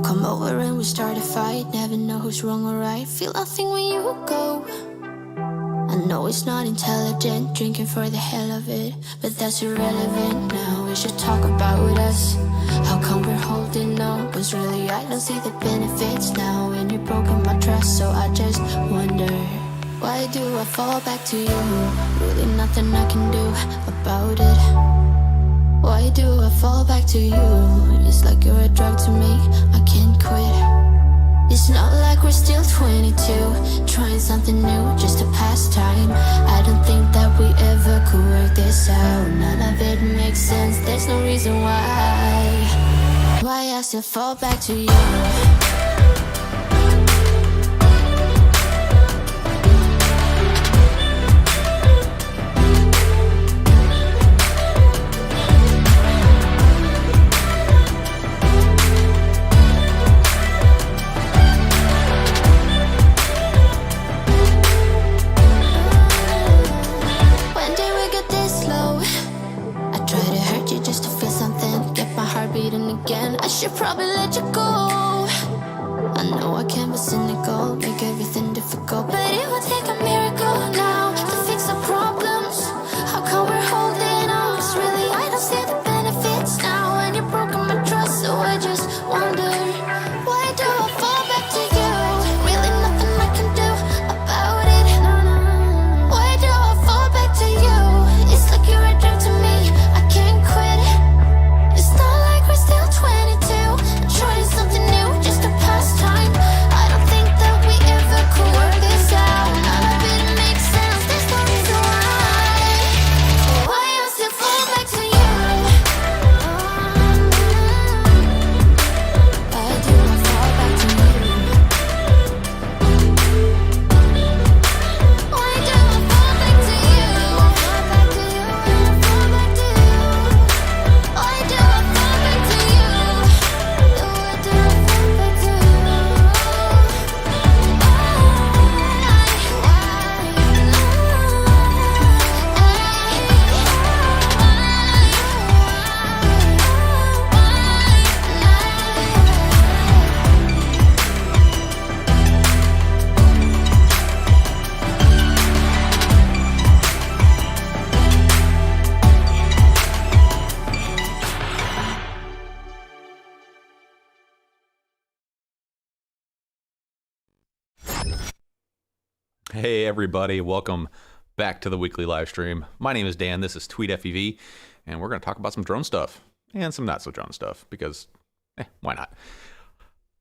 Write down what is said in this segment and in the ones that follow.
come over and we start a fight. Never know who's wrong or right. Feel nothing when you go. I know it's not intelligent, drinking for the hell of it, but that's irrelevant now. We should talk about us. How come we're holding on? Cause really I don't see the benefits now. And you've broken my trust, so I just wonder, why do I fall back to you? Really nothing I can do about it. Why do I fall back to you? It's like you're a drug to me, I can't quit. It's not like we're still 22, trying something new, just to pass time. I don't think that we ever could work this out. None of it makes sense, there's no reason why I still fall back to you. I should probably let you go. I know I can be cynical, make everything difficult, but it would take a miracle now to fix the problems. How come we're holding on? Cause really I don't see the benefits now. And you've broken my trust, so I just wonder, why do I fall back to you? Really nothing I can do about it. Why do I fall back to you? It's like you're a drug to me, I can't quit. It's not like we're still 22, trying something new just to pass time. I don't think that we ever could work this out. None of it makes sense, there's no reason why I still fall back to you. Why do I fall back to you? Why do I fall back to you? Why do I fall back to you? Why do I fall back to you? Why do I fall back to you? Hey everybody, welcome back to the weekly live stream. My name is Dan, this is Tweet FPV, and we're going to talk about some drone stuff and some not so drone stuff because, why not?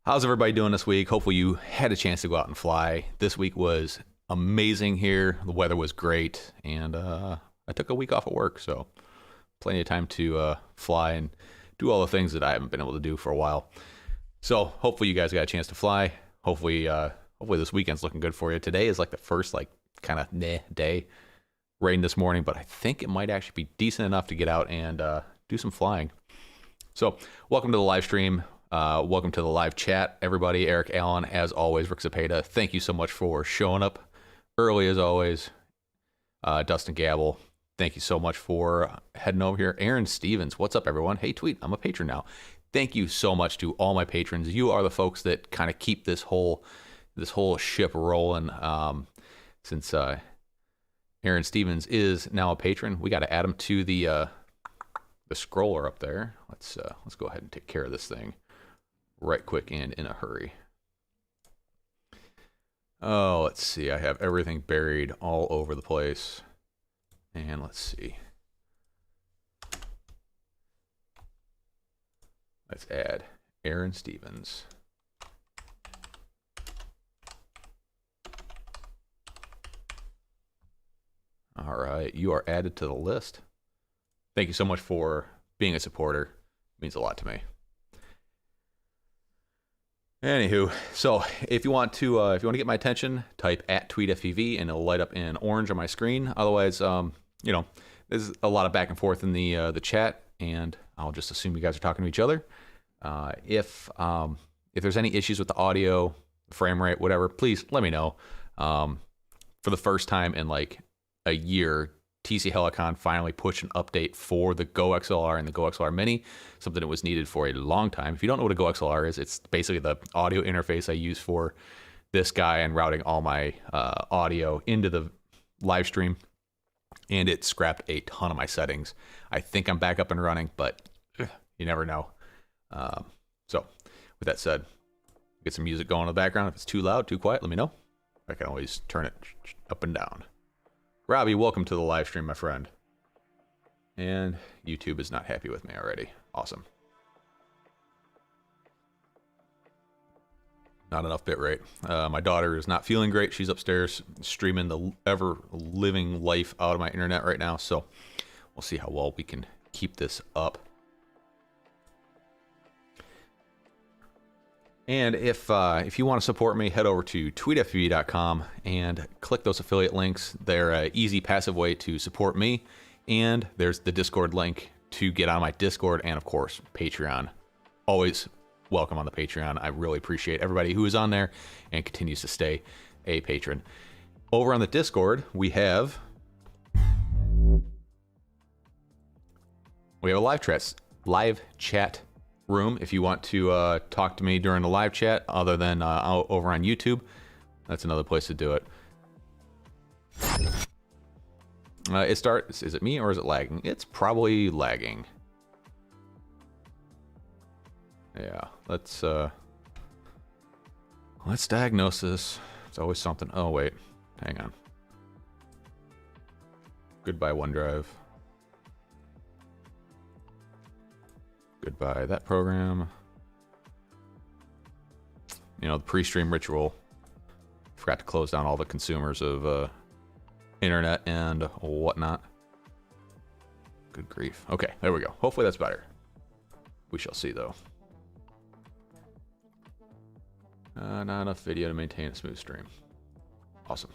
How's everybody doing this week? Hopefully you had a chance to go out and fly. This week was amazing here. The weather was great, and I took a week off of work, so plenty of time to fly and do all the things that I haven't been able to do for a while. So hopefully you guys got a chance to fly. Hopefully this weekend's looking good for you. Today is like the first kind of day. Rain this morning, but I think it might actually be decent enough to get out and do some flying. So welcome to the live stream. Welcome to the live chat, everybody. Eric Allen, as always. Rick Cepeda, thank you so much for showing up early as always. Dustin Gabble, thank you so much for heading over here. Aaron Stevens, what's up, everyone? Hey, Tweet, I'm a patron now. Thank you so much to all my patrons. You are the folks that kind of keep this whole ship rolling. Since Aaron Stevens is now a patron, we got to add him to the scroller up there. Let's go ahead and take care of this thing right quick and in a hurry. Oh, let's see. I have everything buried all over the place, and let's see. Let's add Aaron Stevens. All right, you are added to the list. Thank you so much for being a supporter. It means a lot to me. Anywho, so if you want to get my attention, type @tweetfpv and it'll light up in orange on my screen. Otherwise, there's a lot of back and forth in the chat, and I'll just assume you guys are talking to each other. If there's any issues with the audio, frame rate, whatever, please let me know. For the first time in like a year, TC Helicon finally pushed an update for the Go XLR and the Go XLR Mini, something that was needed for a long time. If you don't know what a Go XLR is, it's basically the audio interface I use for this guy and routing all my audio into the live stream. And it scrapped a ton of my settings. I think I'm back up and running, but you never know. So with that said, get some music going in the background. If it's too loud, too quiet, let me know. I can always turn it up and down. Robbie, welcome to the live stream, my friend. And YouTube is not happy with me already. Awesome. Not enough bitrate. My daughter is not feeling great. She's upstairs streaming the ever-living life out of my internet right now. So we'll see how well we can keep this up. And if you want to support me, head over to tweetfpv.com and click those affiliate links. They're an easy, passive way to support me. And there's the Discord link to get on my Discord and, of course, Patreon. Always welcome on the Patreon. I really appreciate everybody who is on there and continues to stay a patron. Over on the Discord, we have a live chat room. If you want to talk to me during the live chat, other than over on YouTube, that's another place to do it. It starts. Is it me or is it lagging? It's probably lagging. Yeah, let's diagnose this. It's always something. Oh wait, hang on. Goodbye OneDrive. Goodbye that program. You know, the pre-stream ritual. Forgot to close down all the consumers of internet and whatnot. Good grief. Okay, there we go. Hopefully that's better. We shall see though. Not enough video to maintain a smooth stream. Awesome.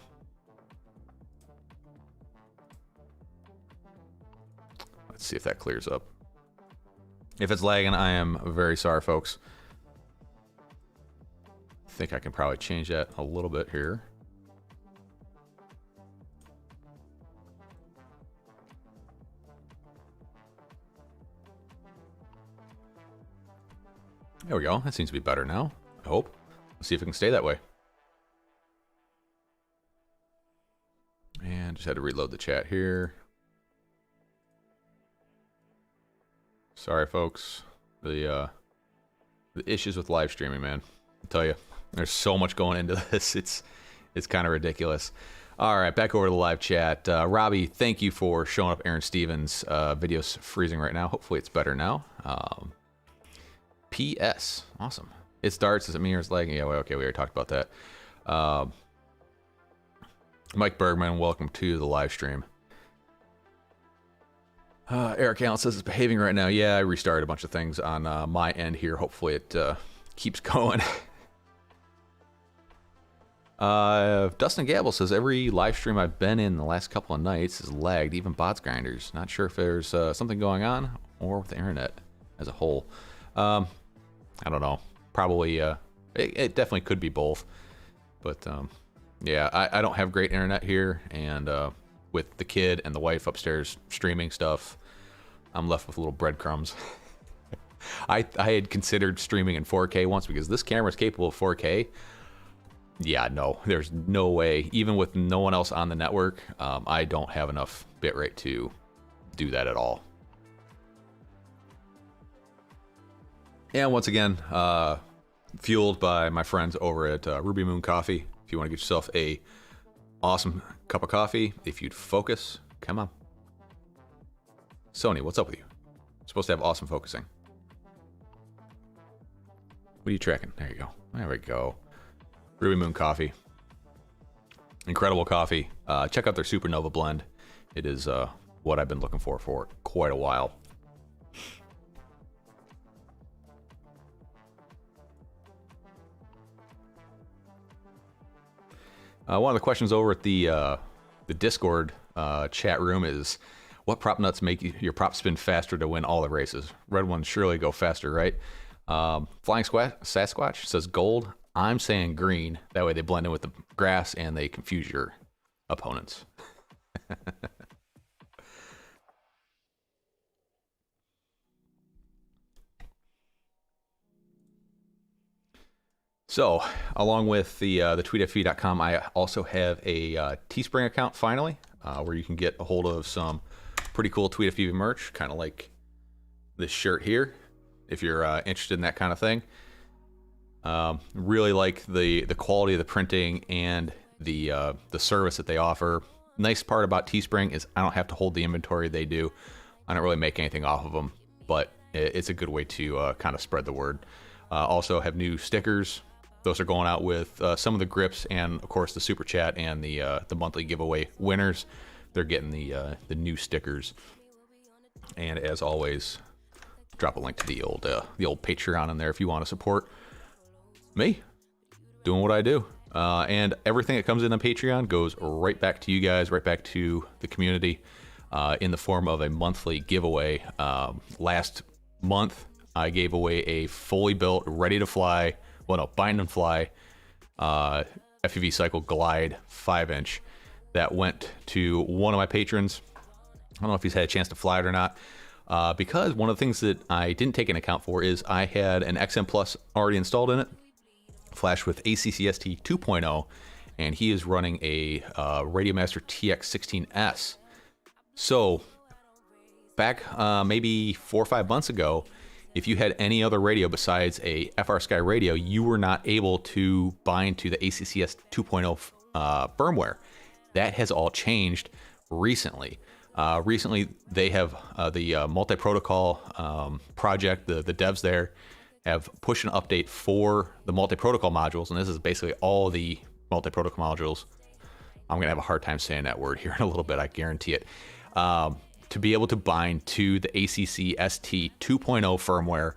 Let's see if that clears up. If it's lagging, I am very sorry, folks. I think I can probably change that a little bit here. There we go. That seems to be better now, I hope. Let's see if it can stay that way. And just had to reload the chat here. Sorry, folks. The issues with live streaming, man. I tell you, there's so much going into this. It's kind of ridiculous. All right, back over to the live chat. Robbie, thank you for showing up Aaron Stevens' video's freezing right now. Hopefully it's better now. PS, awesome. It starts. Is it me or is it lagging? Yeah, well, okay, we already talked about that. Mike Bergman, welcome to the live stream. Eric Allen says it's behaving right now. Yeah, I restarted a bunch of things on my end here. Hopefully it keeps going. Dustin Gabble says every live stream I've been in the last couple of nights has lagged, even bots grinders. Not sure if there's something going on or with the internet as a whole. I don't know. Probably it definitely could be both. But yeah, I don't have great internet here, and with the kid and the wife upstairs streaming stuff, I'm left with little breadcrumbs. I had considered streaming in 4K once because this camera is capable of 4K. Yeah, no, there's no way. Even with no one else on the network, I don't have enough bitrate to do that at all. And once again, fueled by my friends over at Ruby Moon Coffee. If you want to get yourself a awesome cup of coffee, if you'd focus, come on. Sony, what's up with you? You're supposed to have awesome focusing. What are you tracking? There you go. There we go. Ruby Moon Coffee. Incredible coffee. Check out their Supernova blend. It is what I've been looking for quite a while. One of the questions over at the Discord chat room is, what prop nuts make your prop spin faster to win all the races? Red ones surely go faster, right? Flying Sasquatch says gold. I'm saying green. That way they blend in with the grass and they confuse your opponents. So, along with the tweetfv.com, I also have a Teespring account finally, where you can get a hold of some pretty cool Tweet FPV merch, kind of like this shirt here, if you're interested in that kind of thing. Really like the quality of the printing and the service that they offer. Nice part about Teespring is I don't have to hold the inventory they do. I don't really make anything off of them, but it's a good way to kind of spread the word. Also have new stickers. Those are going out with some of the grips, and of course the super chat and the monthly giveaway winners. They're getting the new stickers. And as always, drop a link to the old Patreon in there if you want to support me doing what I do. And everything that comes in on Patreon goes right back to you guys, right back to the community, in the form of a monthly giveaway. Last month, I gave away a fully built, ready to fly, bind and fly, FPV Cycle Glide 5-inch that went to one of my patrons. I don't know if he's had a chance to fly it or not, because one of the things that I didn't take into account for is I had an XM Plus already installed in it, flashed with ACCST 2.0, and he is running a Radiomaster TX16S. So back maybe 4 or 5 months ago, if you had any other radio besides a FR Sky radio, you were not able to bind to the ACCS 2.0 firmware. That has all changed recently. Recently, they have the multi-protocol project, the devs there have pushed an update for the multi-protocol modules, and this is basically all the multi-protocol modules. I'm going to have a hard time saying that word here in a little bit, I guarantee it. To be able to bind to the ACC ST 2.0 firmware,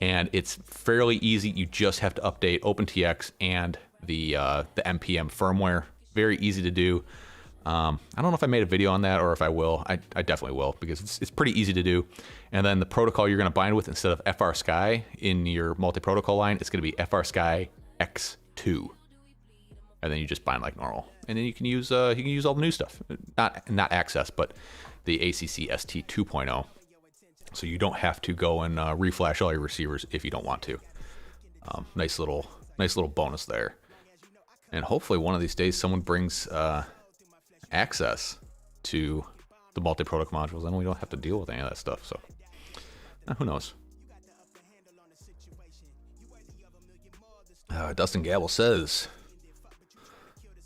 and it's fairly easy. You just have to update OpenTX and the NPM firmware. Very easy to do. I don't know if I made a video on that or if I will. I definitely will, because it's pretty easy to do. And then the protocol you're going to bind with, instead of FR Sky in your multi-protocol line, it's going to be FR Sky X2. And then you just bind like normal. And then you can use all the new stuff. Not Access, but the ACC ST 2.0. So you don't have to go and reflash all your receivers if you don't want to. Nice little bonus there. And hopefully one of these days someone brings access to the multi-protocol modules, and we don't have to deal with any of that stuff. So who knows? Dustin Gabble says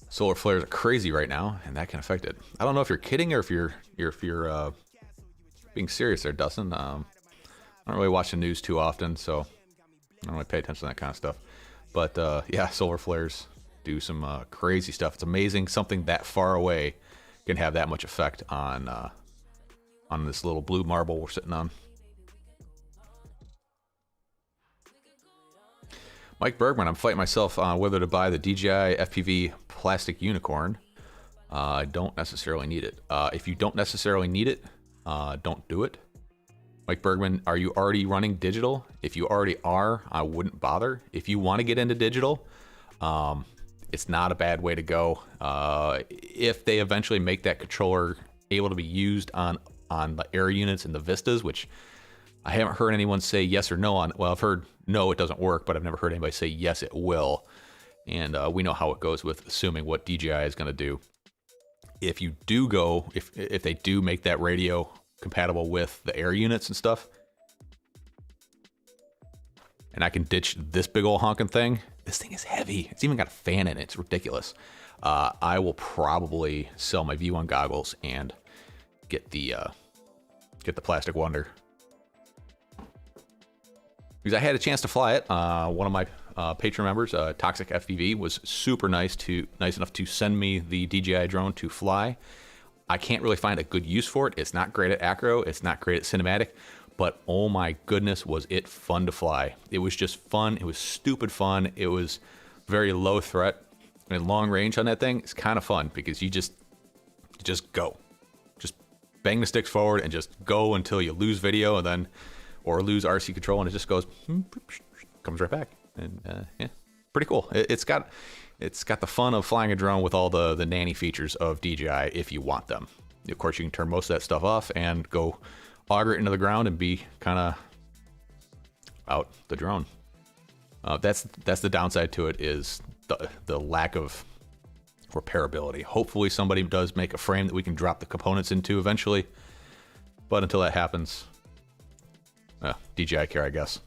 solar flares are crazy right now, and that can affect it. I don't know if you're kidding or if you're being serious there, Dustin. I don't really watch the news too often, so I don't really pay attention to that kind of stuff. But yeah, solar flares do some crazy stuff. It's amazing something that far away can have that much effect on this little blue marble we're sitting on. Mike Bergman, I'm fighting myself on whether to buy the DJI FPV plastic unicorn. I don't necessarily need it. If you don't necessarily need it, don't do it. Mike Bergman, are you already running digital? If you already are, I wouldn't bother. If you want to get into digital, it's not a bad way to go. If they eventually make that controller able to be used on the air units and the Vistas, which I haven't heard anyone say yes or no on. Well, I've heard no, it doesn't work, but I've never heard anybody say yes, it will. And we know how it goes with assuming what DJI is going to do. If you do go, if they do make that radio compatible with the air units and stuff, and I can ditch this big old honking thing. This thing is heavy. It's even got a fan in it. It's ridiculous. I will probably sell my V1 goggles and get the Plastic Wonder, because I had a chance to fly it. One of my Patreon members, Toxic FPV, was super nice enough to send me the DJI drone to fly. I can't really find a good use for it. It's not great at acro. It's not great at cinematic. But oh my goodness, was it fun to fly. It was just fun. It was stupid fun. It was very low threat. And long range on that thing is kind of fun, because you just go. Just bang the sticks forward and just go until you lose video, and then or lose RC control, and it just goes, comes right back. And yeah, pretty cool. It's got the fun of flying a drone with all the nanny features of DJI if you want them. Of course, you can turn most of that stuff off and go auger it into the ground and be kind of out the drone. That's the downside to it, is the lack of repairability. Hopefully somebody does make a frame that we can drop the components into eventually, but until that happens, DJI care, I guess.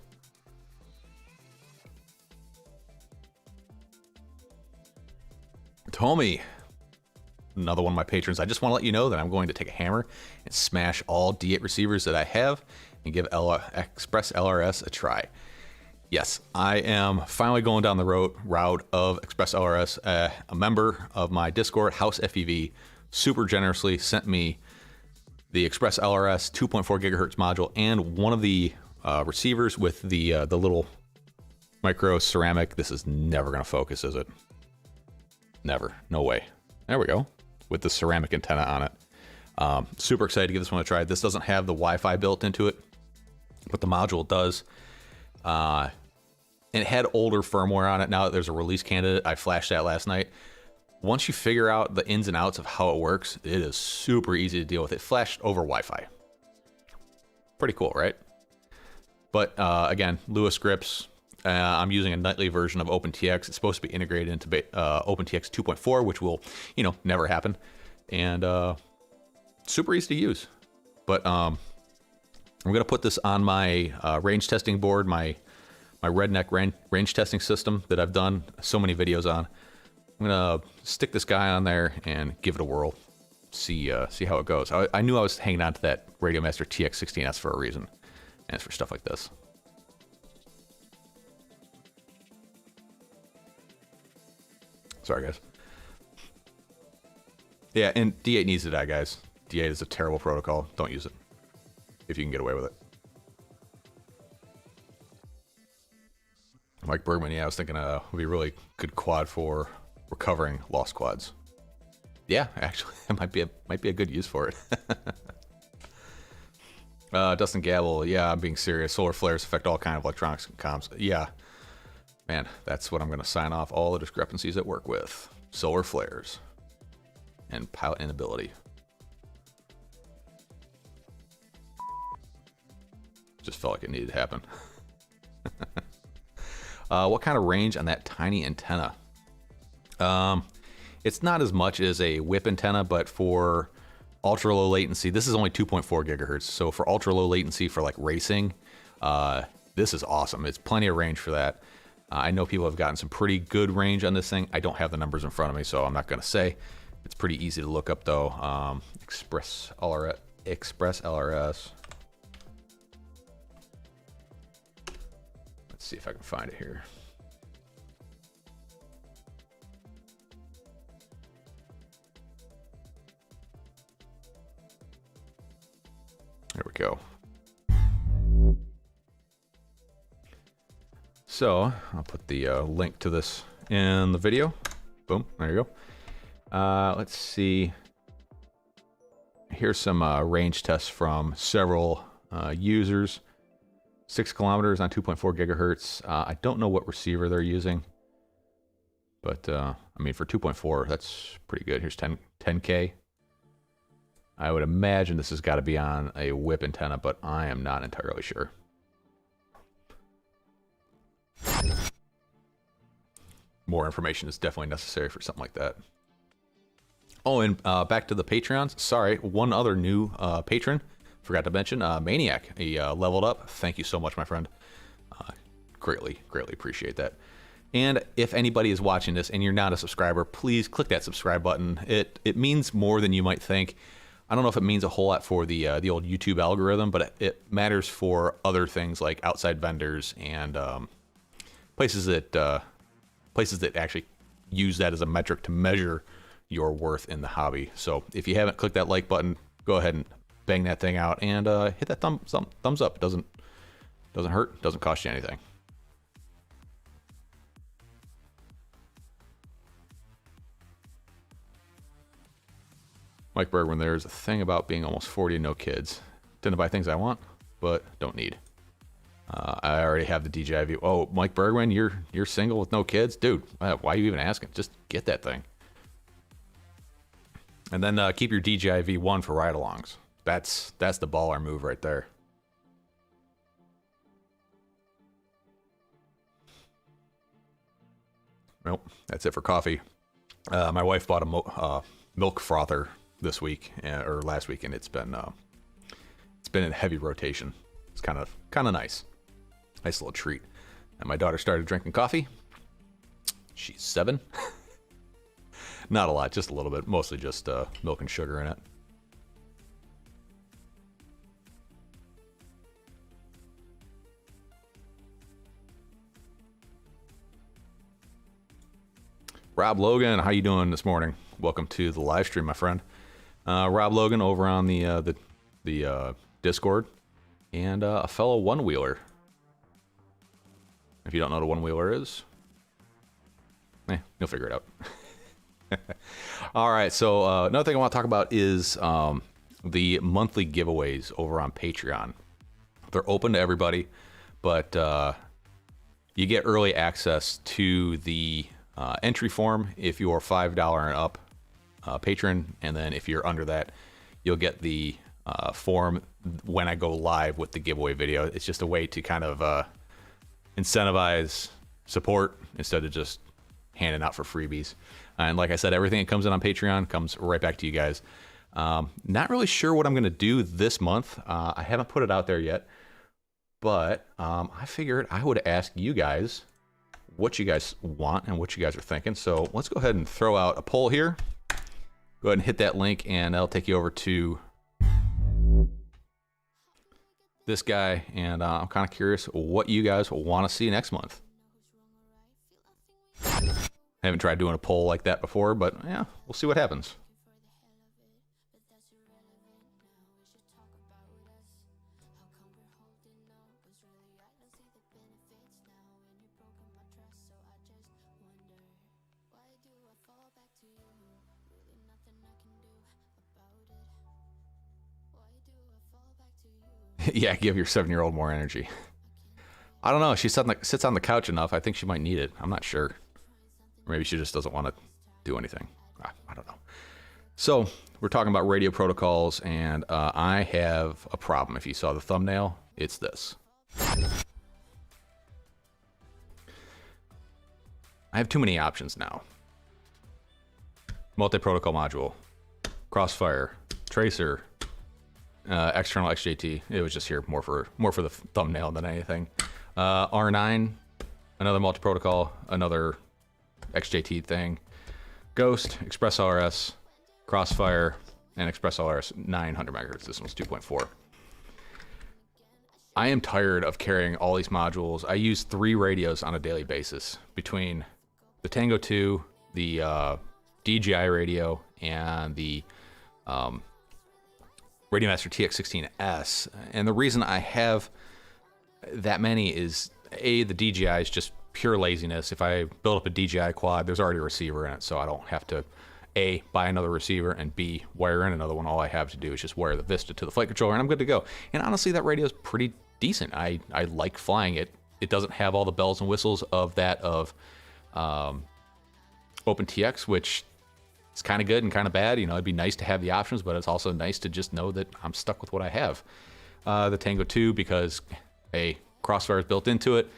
Tommy, another one of my patrons. I just want to let you know that I'm going to take a hammer and smash all D8 receivers that I have and give ExpressLRS a try. Yes, I am finally going down the route of ExpressLRS. A member of my Discord, House FPV, super generously sent me the ExpressLRS 2.4 gigahertz module and one of the receivers with the little micro ceramic. This is never going to focus, is it? Never. No way. There we go. With the ceramic antenna on it. Super excited to give this one a try. This doesn't have the Wi-Fi built into it, but the module does. And it had older firmware on it. Now that there's a release candidate, I flashed that last night. Once you figure out the ins and outs of how it works, it is super easy to deal with. It flashed over Wi-Fi. Pretty cool, right? But again, Lewis grips. I'm using a nightly version of OpenTX. It's supposed to be integrated into OpenTX 2.4, which will, never happen. And super easy to use. But I'm going to put this on my range testing board, my redneck range testing system that I've done so many videos on. I'm going to stick this guy on there and give it a whirl. See how it goes. I knew I was hanging on to that Radiomaster TX16S for a reason. And it's for stuff like this. Sorry, guys. Yeah, and D8 needs to die, guys. D8 is a terrible protocol. Don't use it if you can get away with it. Mike Bergman, yeah, I was thinking it would be a really good quad for recovering lost quads. Yeah, actually, it might be a good use for it. Dustin Gabble, yeah, I'm being serious. Solar flares affect all kinds of electronics and comms. Yeah. Man, that's what I'm going to sign off all the discrepancies at work with. Solar flares and pilot inability. Just felt like it needed to happen. What kind of range on that tiny antenna? It's not as much as a whip antenna, but for ultra low latency, this is only 2.4 gigahertz. So for ultra low latency for like racing, this is awesome. It's plenty of range for that. I know people have gotten some pretty good range on this thing. I don't have the numbers in front of me, so I'm not going to say. It's pretty easy to look up, though. ExpressLRS. Let's see if I can find it here. There we go. So I'll put the link to this in the video. Boom, there you go. Let's see. Here's some range tests from several users. 6 kilometers on 2.4 gigahertz. I don't know what receiver they're using, but I mean, for 2.4, that's pretty good. Here's 10K. I would imagine this has got to be on a whip antenna, but I am not entirely sure. More information is definitely necessary for something like that. Oh, and back to the Patreons. Sorry, one other new patron. Forgot to mention, Maniac. He leveled up. Thank you so much, my friend. Greatly appreciate that. And if anybody is watching this and you're not a subscriber, please click that subscribe button. It means more than you might think. I don't know if it means a whole lot for the old YouTube algorithm, but it matters for other things like outside vendors and places that actually use that as a metric to measure your worth in the hobby. So if you haven't clicked that like button, go ahead and bang that thing out and hit that thumbs up. It doesn't hurt, doesn't cost you anything. Mike Bergman, there's a thing about being almost 40 and no kids. Tend to buy things I want, but don't need. I already have the DJI View. Oh, Mike Bergman, you're single with no kids? Dude, why are you even asking? Just get that thing. And then keep your DJI V1 for ride-alongs. That's the baller move right there. Nope, that's it for coffee. My wife bought a milk frother this week or last week, and it's been in heavy rotation. It's kind of nice little treat. And my daughter started drinking coffee. She's 7. Not a lot, just a little bit, mostly just milk and sugar in it. Rob Logan, how you doing this morning? Welcome to the live stream, my friend. Rob Logan over on the Discord, and a fellow one-wheeler. If you don't know what a one-wheeler is, you'll figure it out. All right, so another thing I want to talk about is the monthly giveaways over on Patreon. They're open to everybody, but you get early access to the entry form if you're $5 and up patron, and then if you're under that, you'll get the form when I go live with the giveaway video. It's just a way to kind of incentivize support instead of just handing out for freebies. And like I said, everything that comes in on Patreon comes right back to you guys. Not really sure what I'm going to do this month. I haven't put it out there yet, but I figured I would ask you guys what you guys want and what you guys are thinking. So let's go ahead and throw out a poll here. Go ahead and hit that link, and that'll take you over to this guy. And I'm kind of curious what you guys want to see next month. I haven't tried doing a poll like that before, but yeah, we'll see what happens. Yeah, give your 7-year-old more energy. I don't know. She sits on the couch enough. I think she might need it. I'm not sure. Or maybe she just doesn't want to do anything. I don't know. So we're talking about radio protocols, and I have a problem. If you saw the thumbnail, it's this. I have too many options now. Multi-protocol module, crossfire, tracer, external XJT. It was just here more for the thumbnail than anything. R9, another multi-protocol, another XJT thing. Ghost, ExpressLRS, Crossfire, and ExpressLRS 900 megahertz. This one's 2.4. I am tired of carrying all these modules. I use 3 radios on a daily basis between the Tango 2, the DJI radio, and the Radiomaster TX16S. And the reason I have that many is, A, the DJI is just pure laziness. If I build up a DJI quad, there's already a receiver in it, so I don't have to, A, buy another receiver, and B, wire in another one. All I have to do is just wire the Vista to the flight controller, and I'm good to go. And honestly, that radio is pretty decent. I like flying it. It doesn't have all the bells and whistles of that of OpenTX, which is kind of good and kind of bad. You know, it'd be nice to have the options, but it's also nice to just know that I'm stuck with what I have. The Tango 2, because a Crossfire is built into it.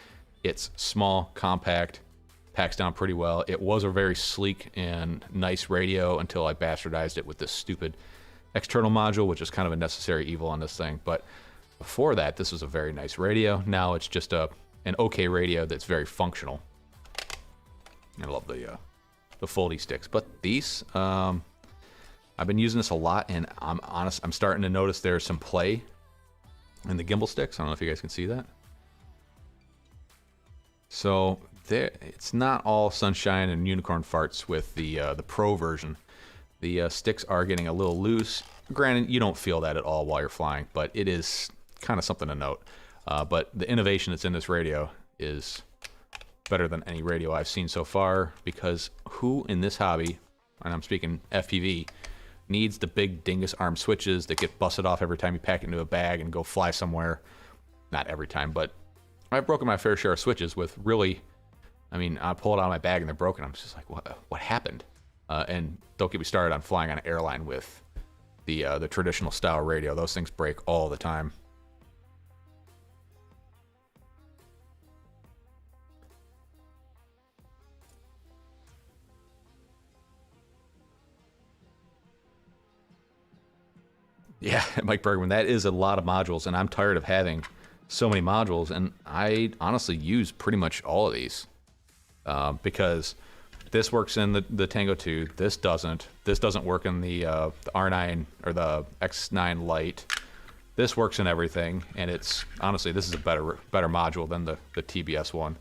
It's small, compact, packs down pretty well. It was a very sleek and nice radio until I bastardized it with this stupid external module, which is kind of a necessary evil on this thing. But before that, this was a very nice radio. Now it's just an okay radio that's very functional. I love the foldy sticks, but these I've been using this a lot, and I'm starting to notice there's some play in the gimbal sticks. I don't know if you guys can see that. So it's not all sunshine and unicorn farts with the Pro version. The sticks are getting a little loose. Granted, you don't feel that at all while you're flying, but it is kind of something to note. But the innovation that's in this radio is better than any radio I've seen so far, because who in this hobby, and I'm speaking FPV, needs the big dingus arm switches that get busted off every time you pack it into a bag and go fly somewhere? Not every time, but I've broken my fair share of switches with really, I mean, I pull it out of my bag and they're broken. I'm just like, what happened? And don't get me started on flying on an airline with the traditional style radio. Those things break all the time. Yeah, Mike Bergman, that is a lot of modules, and I'm tired of having so many modules, and I honestly use pretty much all of these because this works in the Tango 2, this doesn't work in the R9 or the X9 Lite. This works in everything, and it's honestly, this is a better module than the TBS one.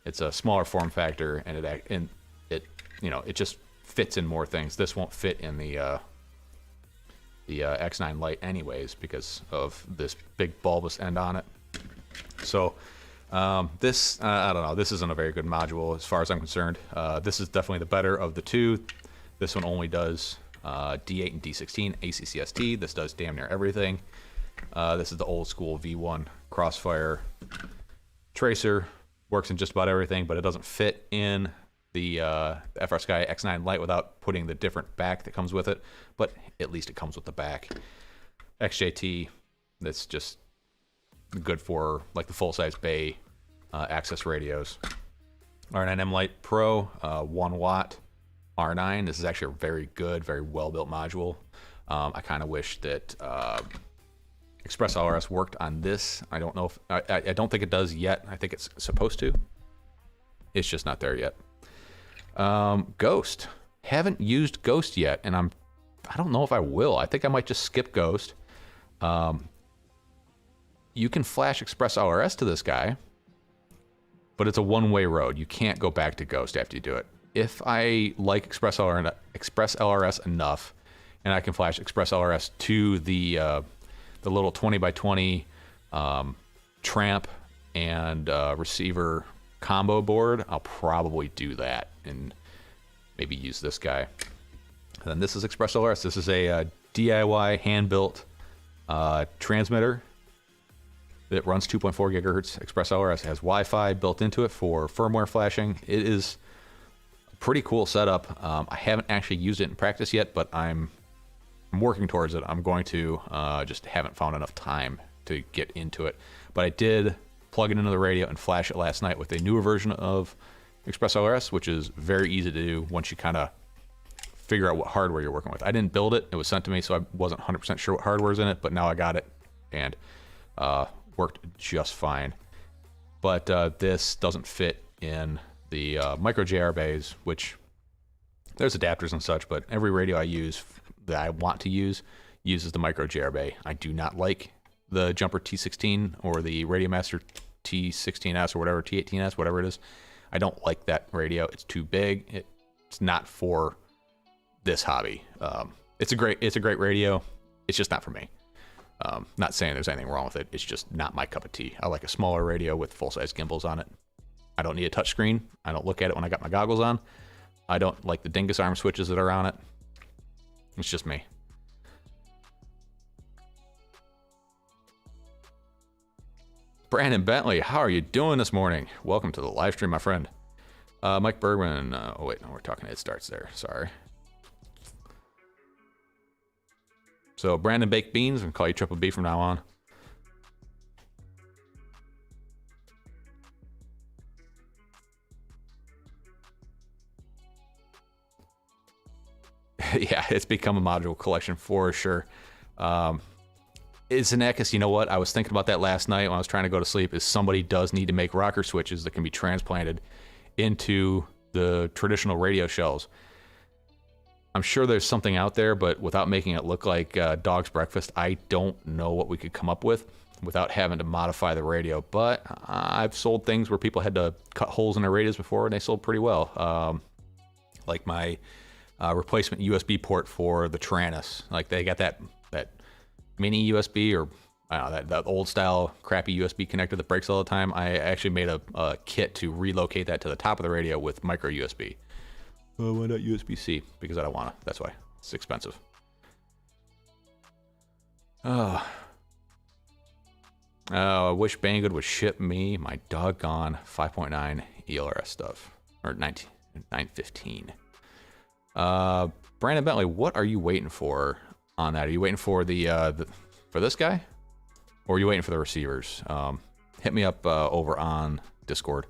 It's a smaller form factor, and it just fits in more things. This won't fit in the X9 Lite anyways because of this big bulbous end on it. So this, I don't know, this isn't a very good module as far as I'm concerned. This is definitely the better of the two. This one only does D8 and D16 ACCST. This does damn near everything. This is the old school V1 Crossfire tracer. Works in just about everything, but it doesn't fit in the FrSky X9 Lite without putting the different back that comes with it. But at least it comes with the back. XJT, that's just good for like the full-size bay access radios. R9M Lite Pro, 1 watt R9. This is actually a very good, very well-built module. I kind of wish that ExpressLRS worked on this. I don't know if I don't think it does yet. I think it's supposed to. It's just not there yet. Ghost. Haven't used Ghost yet, and I don't know if I will. I think I might just skip Ghost. You can flash ExpressLRS to this guy, but it's a one-way road. You can't go back to Ghost after you do it. If I like ExpressLRS enough, and I can flash ExpressLRS to the little 20x20 tramp and receiver combo board, I'll probably do that and maybe use this guy. And then this is ExpressLRS. This is a DIY hand-built transmitter that runs 2.4 gigahertz. ExpressLRS has Wi-Fi built into it for firmware flashing. It is a pretty cool setup. I haven't actually used it in practice yet, but I'm working towards it. I'm going to, just haven't found enough time to get into it. But I did plug it into the radio and flash it last night with a newer version of ExpressLRS, which is very easy to do once you kind of figure out what hardware you're working with. I didn't build it. It was sent to me, so I wasn't 100% sure what hardware is in it, but now I got it, and worked just fine. But this doesn't fit in the micro JR bays, which there's adapters and such, but every radio I use that I want to use uses the micro JR bay. I do not like the Jumper T16 or the Radiomaster T16S or whatever, T18S, whatever it is. I don't like that radio. It's too big. It's not for this hobby. It's a great radio. It's just not for me. Not saying there's anything wrong with it. It's just not my cup of tea. I like a smaller radio with full-size gimbals on it. I don't need a touchscreen. I don't look at it when I got my goggles on. I don't like the dingus arm switches that are on it. It's just me. Brandon Bentley, how are you doing this morning? Welcome to the live stream, my friend. Mike Bergman. Oh, wait, no, we're talking. It starts there. Sorry. So, Brandon Baked Beans, I'm going to call you Triple B from now on. Yeah, it's become a module collection for sure. It's an Ekis, you know what? I was thinking about that last night when I was trying to go to sleep, is somebody does need to make rocker switches that can be transplanted into the traditional radio shells. I'm sure there's something out there, but without making it look like dog's breakfast, I don't know what we could come up with without having to modify the radio. But I've sold things where people had to cut holes in their radios before, and they sold pretty well. Like my replacement USB port for the Taranis. Like they got that mini USB, or I don't know, that old style crappy USB connector that breaks all the time. I actually made a kit to relocate that to the top of the radio with micro USB. Why not USB-C? Because I don't want to. That's why. It's expensive. Oh, I wish Banggood would ship me my doggone 5.9 ELRS stuff. Or 915. Brandon Bentley, what are you waiting for on that? Are you waiting for for this guy? Or are you waiting for the receivers? Hit me up over on Discord.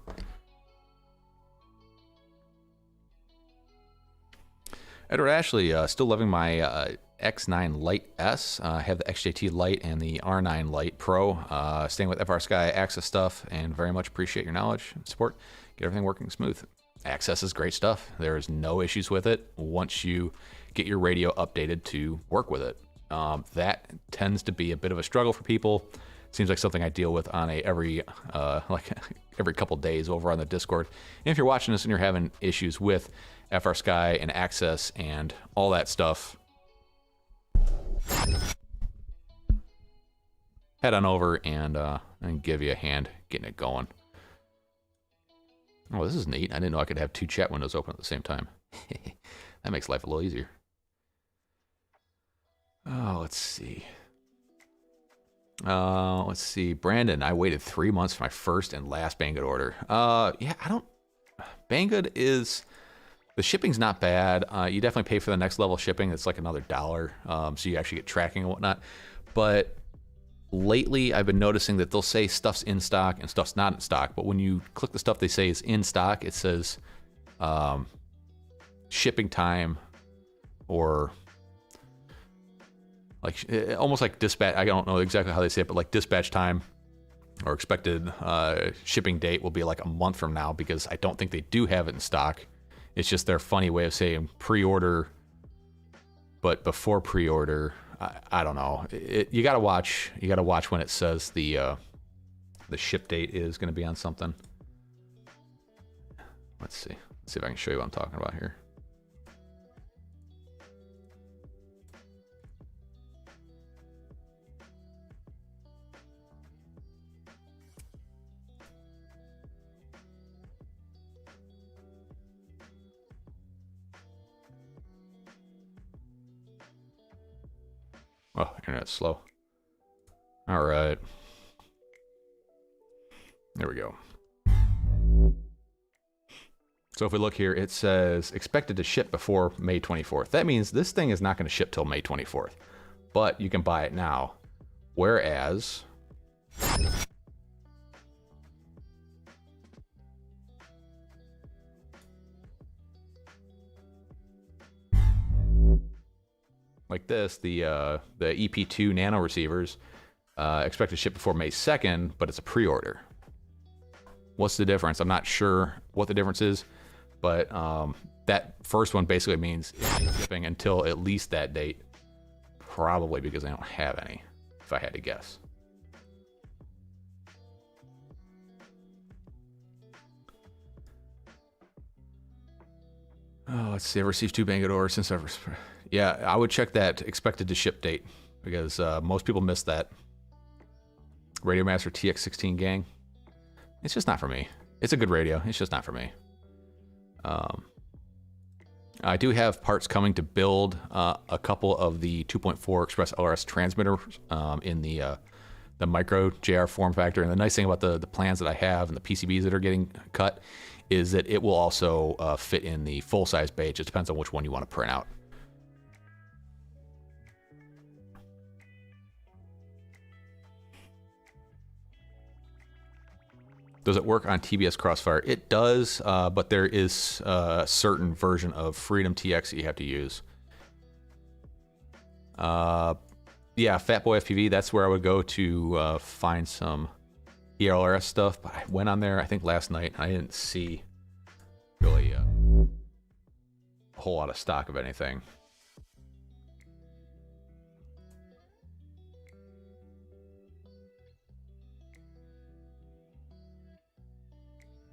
Edward Ashley, still loving my X9 Lite S. I have the XJT Lite and the R9 Lite Pro. Staying with FR Sky Access stuff, and very much appreciate your knowledge and support. Get everything working smooth. Access is great stuff. There's no issues with it once you get your radio updated to work with it. That tends to be a bit of a struggle for people. Seems like something I deal with on every couple days over on the Discord. And if you're watching this and you're having issues with FR Sky and Access and all that stuff, head on over and give you a hand getting it going. Oh, this is neat. I didn't know I could have two chat windows open at the same time. That makes life a little easier. Oh, let's see. Brandon, I waited 3 months for my first and last Banggood order. Banggood is, the shipping's not bad. You definitely pay for the next level shipping. It's like another $1. So you actually get tracking and whatnot. But lately I've been noticing that they'll say stuff's in stock and stuff's not in stock. But when you click the stuff they say is in stock, it says shipping time, or like almost like dispatch. I don't know exactly how they say it, but like dispatch time or expected shipping date will be like a month from now, because I don't think they do have it in stock. It's just their funny way of saying pre-order, but before pre-order. I don't know. You gotta watch. You gotta watch when it says the ship date is going to be on something. Let's see. Let's see if I can show you what I'm talking about here. Oh, internet's slow. All right. There we go. So if we look here, it says expected to ship before May 24th. That means this thing is not going to ship till May 24th, but you can buy it now. Whereas like this, the EP2 nano receivers expect to ship before May 2nd, but it's a pre-order. What's the difference? I'm not sure what the difference is, but that first one basically means it's shipping until at least that date, probably because I don't have any, if I had to guess. Oh, let's see. I've received 2 Banggood orders since I've... Yeah, I would check that expected to ship date, because most people miss that. Radio Master TX16 gang. It's just not for me. It's a good radio. It's just not for me. I do have parts coming to build a couple of the 2.4 ExpressLRS transmitters in the micro JR form factor. And the nice thing about the plans that I have and the PCBs that are getting cut is that it will also fit in the full-size bay. It just depends on which one you want to print out. Does it work on TBS Crossfire? It does, but there is a certain version of Freedom TX that you have to use. Yeah, Fatboy FPV, that's where I would go to find some ELRS stuff. But I went on there, I think last night, and I didn't see really a whole lot of stock of anything.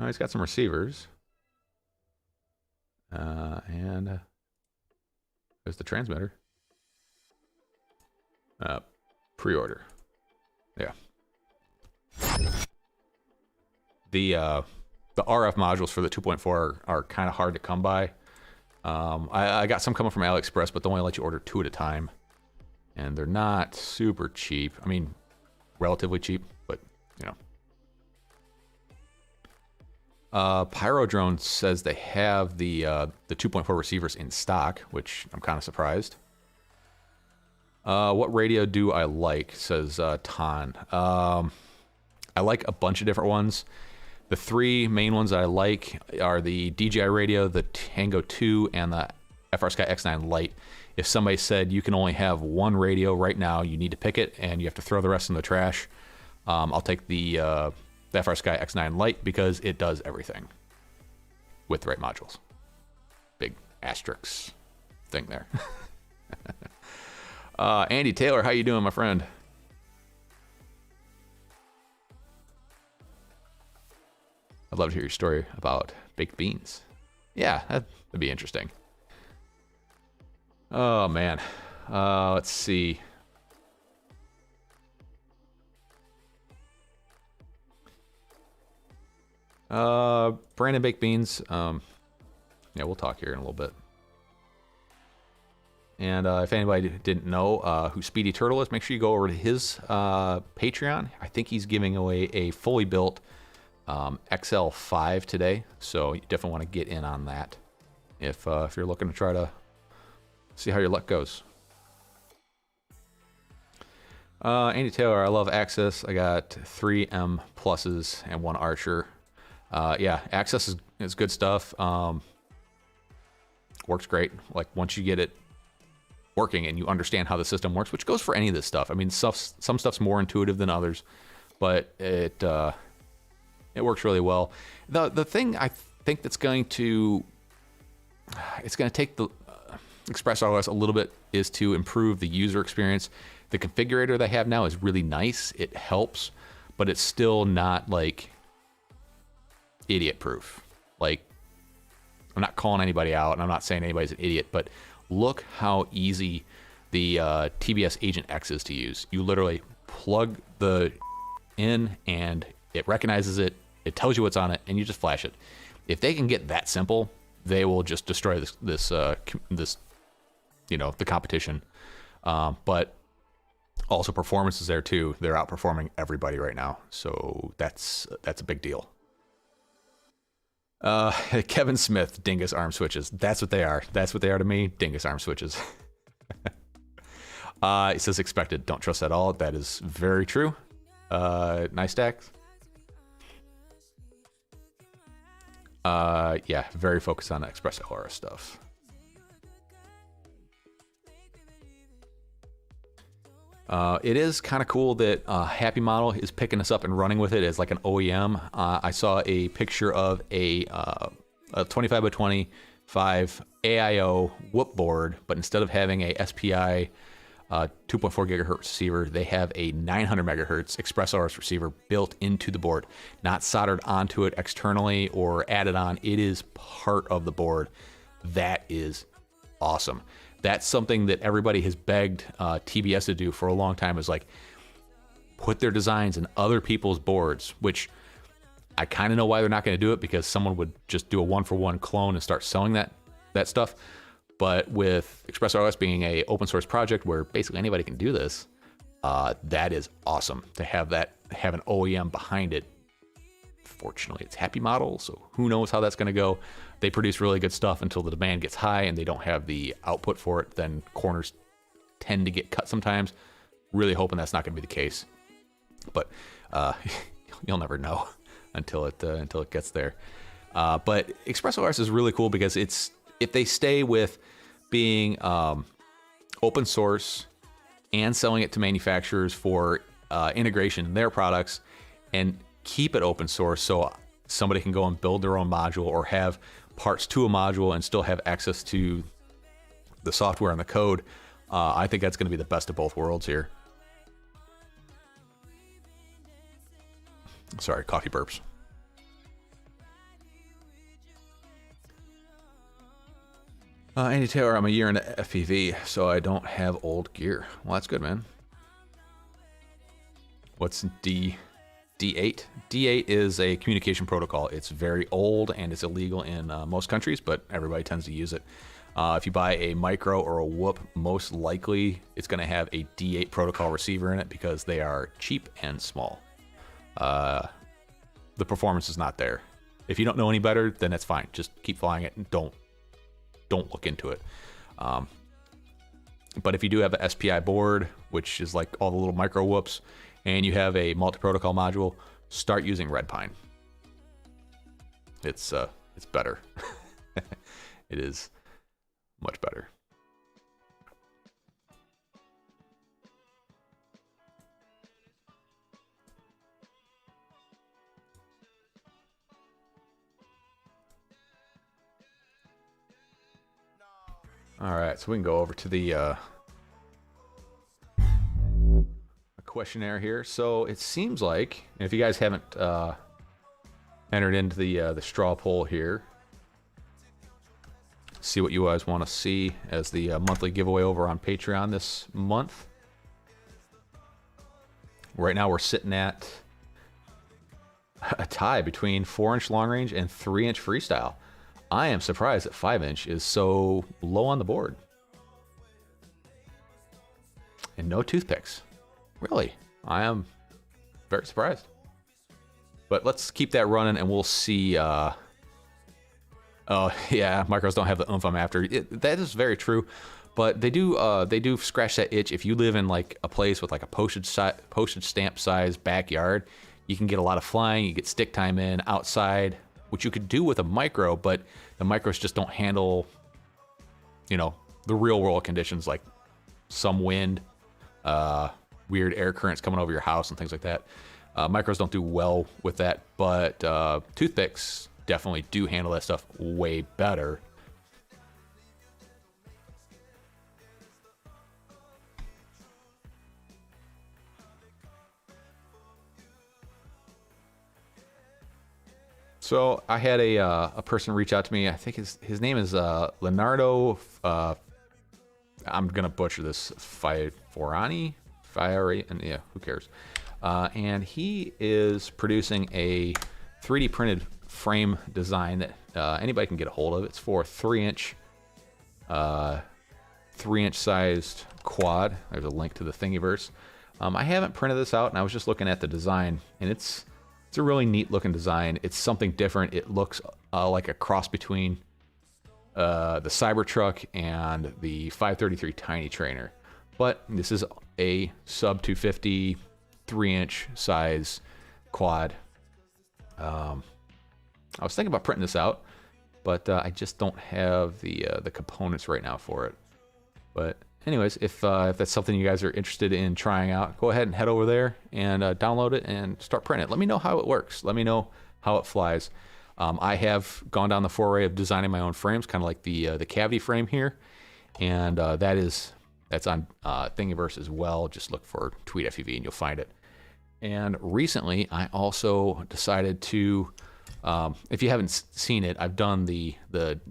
Oh, he's got some receivers. And there's the transmitter. Pre-order. Yeah. The RF modules for the 2.4 are kind of hard to come by. I got some coming from AliExpress, but they only let you order 2 at a time. And they're not super cheap. I mean, relatively cheap, but, you know. Pyro Drone says they have the 2.4 receivers in stock, which I'm kind of surprised. What radio do I like, says Ton. I like a bunch of different ones. The 3 main ones that I like are the DJI radio, the Tango 2, and the FrSky X9 Lite. If somebody said you can only have one radio right now, you need to pick it and you have to throw the rest in the trash, I'll take the FrSky X9 Lite because it does everything with the right modules. Big asterisk thing there. Andy Taylor, how you doing, my friend? I'd love to hear your story about baked beans. Yeah, that'd be interesting. Oh, man. Let's see. Brandon Baked Beans. Yeah, we'll talk here in a little bit. And if anybody didn't know who Speedy Turtle is, make sure you go over to his Patreon. I think he's giving away a fully built XL5 today, so you definitely want to get in on that if you're looking to try to see how your luck goes. Andy Taylor, I love Access. I got 3 M pluses and 1 Archer. Yeah, Access is good stuff. Works great. Like once you get it working and you understand how the system works, which goes for any of this stuff. I mean, some stuff's more intuitive than others, but it works really well. The thing I think that's going to take the ExpressLRS a little bit is to improve the user experience. The configurator they have now is really nice. It helps, but it's still not like idiot proof. Like, I'm not calling anybody out and I'm not saying anybody's an idiot, but look how easy the TBS Agent X is to use. You literally plug the in and it recognizes it. It tells you what's on it and you just flash it. If they can get that simple, they will just destroy this the competition. But also performance is there too. They're outperforming everybody right now. So that's a big deal. Kevin Smith, dingus arm switches. That's what they are. That's what they are to me. Dingus arm switches. It says expected. Don't trust at all. That is very true. Nice stack. Yeah, very focused on ExpressLRS stuff. It is kind of cool that Happy Model is picking us up and running with it as like an OEM. I saw a picture of a 25 by 25 AIO whoop board, but instead of having a SPI 2.4 gigahertz receiver, they have a 900 megahertz ExpressLRS receiver built into the board, not soldered onto it externally or added on. It is part of the board. That is awesome. That's something that everybody has begged TBS to do for a long time, is like put their designs in other people's boards, which I kind of know why they're not going to do it, because someone would just do a 1-for-1 clone and start selling that stuff. But with ExpressLRS being a open source project where basically anybody can do this, that is awesome to have an OEM behind it. Fortunately, it's Happy Model, so who knows how that's going to go. They produce really good stuff until the demand gets high and they don't have the output for it. Then corners tend to get cut sometimes. Really hoping that's not going to be the case, but you'll never know until it gets there. But ExpressLRS is really cool because if they stay with being open source and selling it to manufacturers for integration in their products, and keep it open source so somebody can go and build their own module or have parts to a module and still have access to the software and the code, I think that's going to be the best of both worlds here. Sorry, coffee burps. Andy Taylor, I'm a year into FPV, so I don't have old gear. Well, that's good, man. What's D8? D8 is a communication protocol. It's very old and it's illegal in most countries, but everybody tends to use it. If you buy a micro or a whoop, most likely it's going to have a D8 protocol receiver in it because they are cheap and small. The performance is not there. If you don't know any better, then that's fine. Just keep flying it and don't look into it. But if you do have a SPI board, which is like all the little micro whoops, and you have a multi-protocol module, start using Red Pine. It's better. It is much better. All right, so we can go over to the questionnaire here. So it seems like, if you guys haven't entered into the straw poll here, see what you guys want to see as the monthly giveaway over on Patreon this month. Right now we're sitting at a tie between 4-inch long range and 3-inch freestyle. I am surprised that 5-inch is so low on the board. And no toothpicks. Really, I am very surprised. But let's keep that running and we'll see. Oh, yeah, micros don't have the oomph I'm after. That is very true. But they do scratch that itch. If you live in like a place with like a postage stamp size backyard, you can get a lot of flying, you get stick time in outside, which you could do with a micro, but the micros just don't handle, you know, the real world conditions like some wind, weird air currents coming over your house and things like that. Micros don't do well with that, but toothpicks definitely do handle that stuff way better. So I had a person reach out to me. I think his name is Leonardo. I'm gonna butcher this. Fiorani, and yeah, who cares? And he is producing a 3D printed frame design that anybody can get a hold of. It's for 3-inch sized quad. There's a link to the Thingiverse. I haven't printed this out, and I was just looking at the design, and it's a really neat looking design. It's something different. It looks like a cross between the Cybertruck and the 533 Tiny Trainer. But this is a sub 250 3-inch size quad. I was thinking about printing this out, but I just don't have the components right now for it. But anyways, if that's something you guys are interested in trying out, go ahead and head over there and download it and start printing it. Let me know how it works. Let me know how it flies. I have gone down the foray of designing my own frames, kind of like the cavity frame here, and that's on Thingiverse as well. Just look for Tweet FPV and you'll find it. And recently, I also decided to, if you haven't seen it, I've done the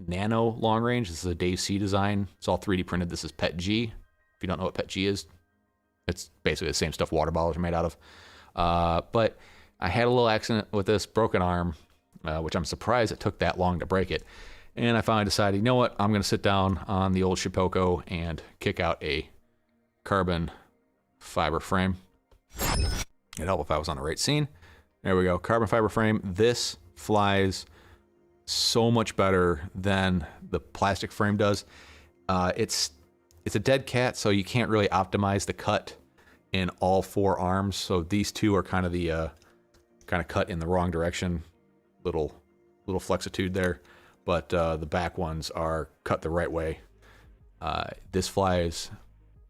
Nano long range. This is a Dave C design. It's all 3D printed. This is PET G. If you don't know what PET G is, it's basically the same stuff water bottles are made out of. But I had a little accident with this, broken arm, which I'm surprised it took that long to break it. And I finally decided, you know what, I'm going to sit down on the old Shipoko and kick out a carbon fiber frame. It'd help if I was on the right scene. There we go, carbon fiber frame. This flies so much better than the plastic frame does. It's a dead cat, so you can't really optimize the cut in all 4 arms. So these two are kind of the cut in the wrong direction, little flexitude there. But the back ones are cut the right way. This flies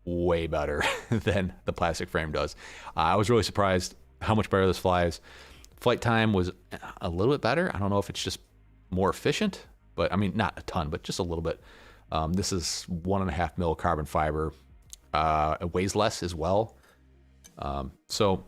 way better than the plastic frame does. I was really surprised how much better this flies. Flight time was a little bit better. I don't know if it's just more efficient, but I mean, not a ton, but just a little bit. This is 1.5 mil carbon fiber. It weighs less as well. So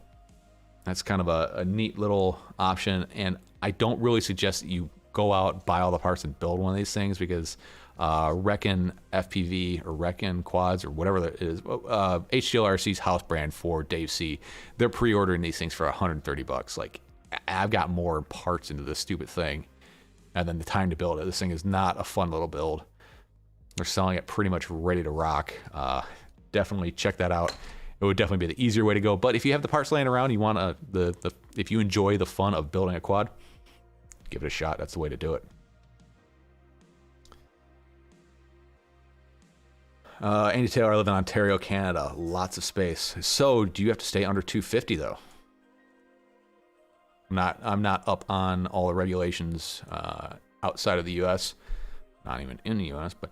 that's kind of a neat little option. And I don't really suggest that you go out, buy all the parts and build one of these things, because Reckon FPV or Reckon Quads or whatever that is, HTLRC's house brand for Dave C, they're pre-ordering these things for $130. Like, I've got more parts into this stupid thing, and then the time to build it. This thing is not a fun little build. They're selling it pretty much ready to rock. Definitely check that out. It would definitely be the easier way to go. But if you have the parts laying around, you want if you enjoy the fun of building a quad, give it a shot. That's the way to do it. Andy Taylor, I live in Ontario, Canada. Lots of space. So, do you have to stay under 250 though? I'm not up on all the regulations outside of the U.S., not even in the US, but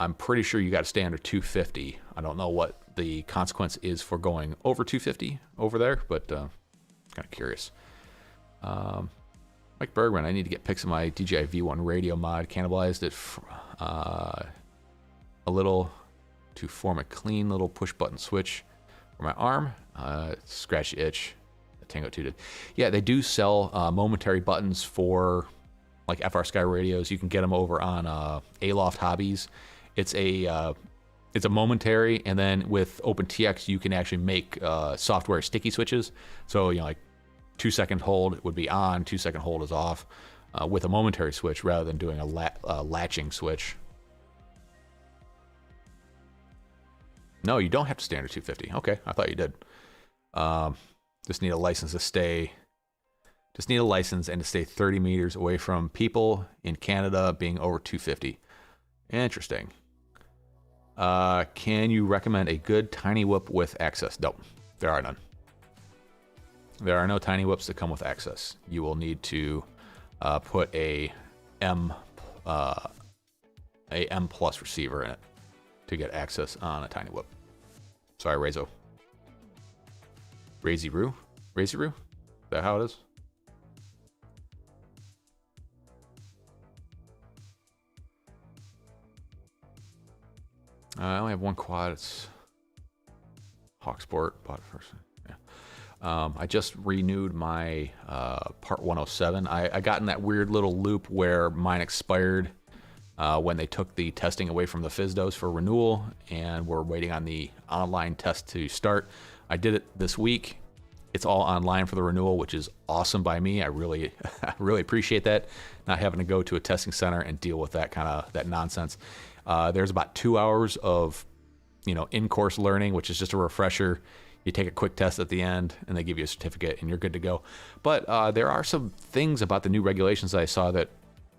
I'm pretty sure you got to stay under 250. I don't know what the consequence is for going over 250 over there, but kind of curious. Mike Bergman, I need to get pics of my DJI V1 radio mod. Cannibalized it a little to form a clean little push button switch for my arm. Scratch the itch. The Tango 2 did. Yeah, they do sell momentary buttons for like FR Sky radios. You can get them over on Aloft Hobbies. It's a momentary, and then with OpenTX you can actually make software sticky switches. So like 2-second hold would be on, 2-second hold is off, with a momentary switch rather than doing a latching switch. No, you don't have to stay under 250. Okay, I thought you did. Just need a license to stay. Just need a license and to stay 30 meters away from people in Canada being over 250. Interesting. Can you recommend a good tiny whip with access? Nope, there are none. There are no tiny whips that come with access. You will need to put a M plus receiver in it to get access on a tiny whip. Sorry, Razo. Razy-Roo? Razy-Roo? Is that how it is? I only have one quad. It's Hawksport. Bought it first. Yeah. I just renewed my Part 107. I got in that weird little loop where mine expired when they took the testing away from the FSDOs for renewal, and we're waiting on the online test to start. I did it this week. It's all online for the renewal, which is awesome by me. I really appreciate that, not having to go to a testing center and deal with that nonsense. There's about 2 hours of in-course learning, which is just a refresher. You take a quick test at the end and they give you a certificate and you're good to go. But there are some things about the new regulations that I saw that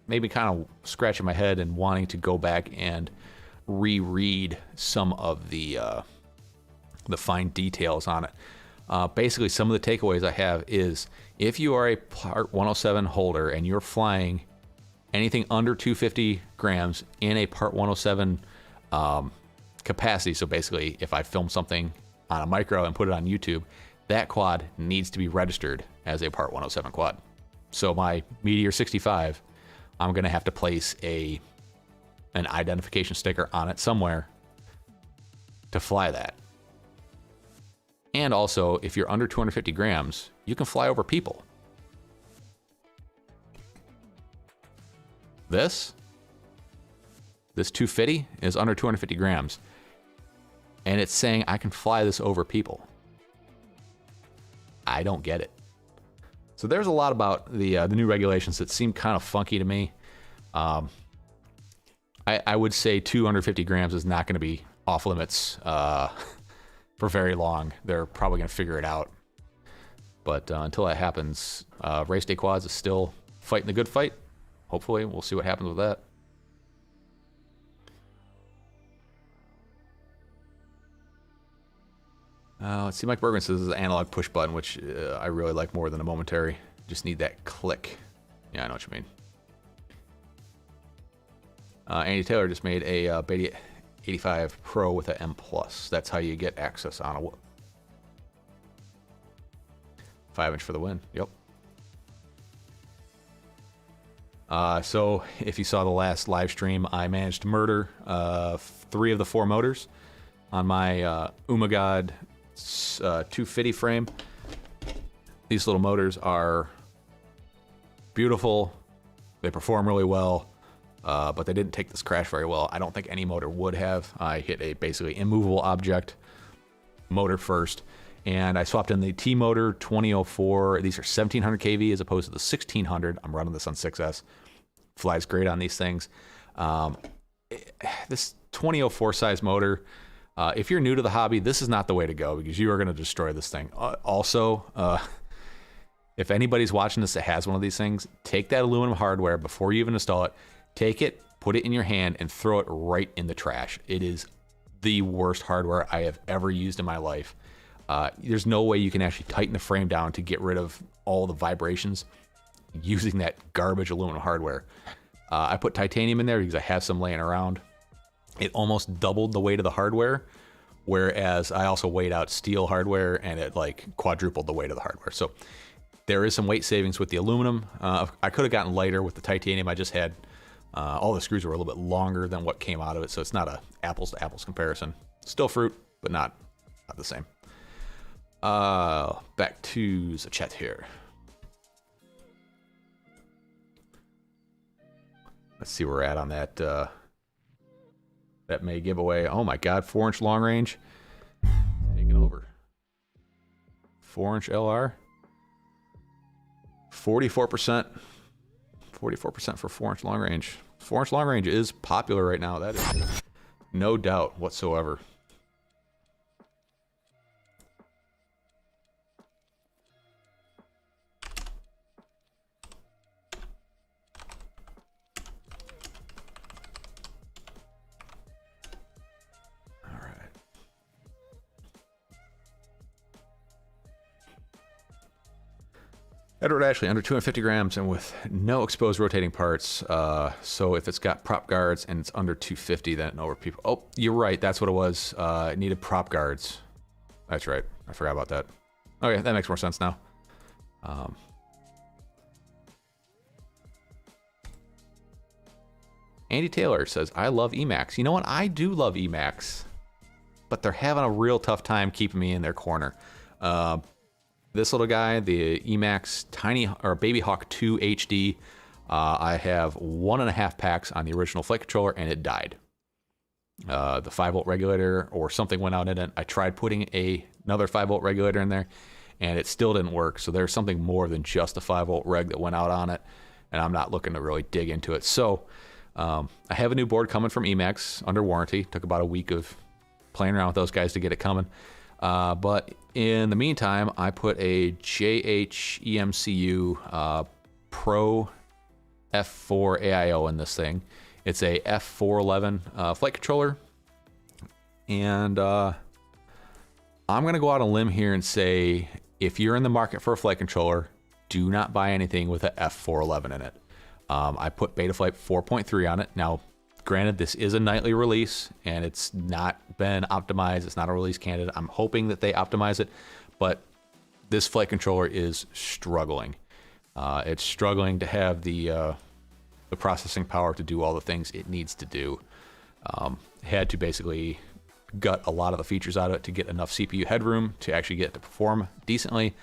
made me kind of scratching my head and wanting to go back and reread some of the fine details on it. Basically, some of the takeaways I have is if you are a Part 107 holder and you're flying anything under 250 grams in a Part 107 capacity, so basically if I film something on a micro and put it on YouTube, that quad needs to be registered as a Part 107 quad. So my Meteor 65, I'm going to have to place an identification sticker on it somewhere to fly that. And also, if you're under 250 grams, you can fly over people. This 250 is under 250 grams. And it's saying I can fly this over people. I don't get it. So there's a lot about the new regulations that seem kind of funky to me. I would say 250 grams is not going to be off limits for very long. They're probably going to figure it out. But until that happens, Race Day Quads is still fighting the good fight. Hopefully, we'll see what happens with that. Let's see, Mike Bergman says this is an analog push button, which I really like more than a momentary. Just need that click. Yeah, I know what you mean. Andy Taylor just made a Beta 85 Pro with an M+. That's how you get access on a 5-inch for the win. Yep. So if you saw the last live stream, I managed to murder 3 of the 4 motors on my Umagod 250 frame. These little motors are beautiful. They perform really well, but they didn't take this crash very well. I don't think any motor would have. I hit a basically immovable object motor first, and I swapped in the T motor 2004. These are 1700 kV as opposed to the 1600. I'm running this on 6S. Flies great on these things. This 2004 size motor, if you're new to the hobby, this is not the way to go because you are going to destroy this thing. Also, if anybody's watching this that has one of these things, take that aluminum hardware before you even install it. Take it, put it in your hand, and throw it right in the trash. It is the worst hardware I have ever used in my life. There's no way you can actually tighten the frame down to get rid of all the vibrations using that garbage aluminum hardware. I put titanium in there because I have some laying around. It almost doubled the weight of the hardware, whereas I also weighed out steel hardware and it like quadrupled the weight of the hardware. So there is some weight savings with the aluminum. I could have gotten lighter with the titanium. I just had all the screws were a little bit longer than what came out of it, so it's not a apples to apples comparison. Still fruit, but not the same. Back to the chat here. Let's see where we're at on that. That may giveaway. Oh my God, 4-inch long range. Taking over. 4-inch LR. 44%. 44% for 4-inch long range. 4-inch long range is popular right now. That is no doubt whatsoever. Edward Ashley, under 250 grams and with no exposed rotating parts. So if it's got prop guards and it's under 250, then no people. Oh, you're right. That's what it was. It needed prop guards. That's right. I forgot about that. Okay, that makes more sense now. Andy Taylor says, I love Emacs. You know what? I do love Emacs, but they're having a real tough time keeping me in their corner. This little guy, the Emacs Baby Hawk 2 HD, I have 1.5 packs on the original flight controller and it died. The 5-volt regulator or something went out in it. I tried putting another 5-volt regulator in there and it still didn't work. So there's something more than just a 5-volt reg that went out on it, and I'm not looking to really dig into it. So I have a new board coming from Emacs under warranty. Took about a week of playing around with those guys to get it coming. But in the meantime, I put a JHEMCU Pro F4 AIO in this thing. It's a F411 flight controller. And I'm going to go out on a limb here and say, if you're in the market for a flight controller, do not buy anything with a F411 in it. I put Betaflight 4.3 on it. Now, granted, this is a nightly release and it's not been optimized. It's not a release candidate. I'm hoping that they optimize it, but this flight controller is struggling. It's struggling to have the processing power to do all the things it needs to do. Had to basically gut a lot of the features out of it to get enough CPU headroom to actually get it to perform decently.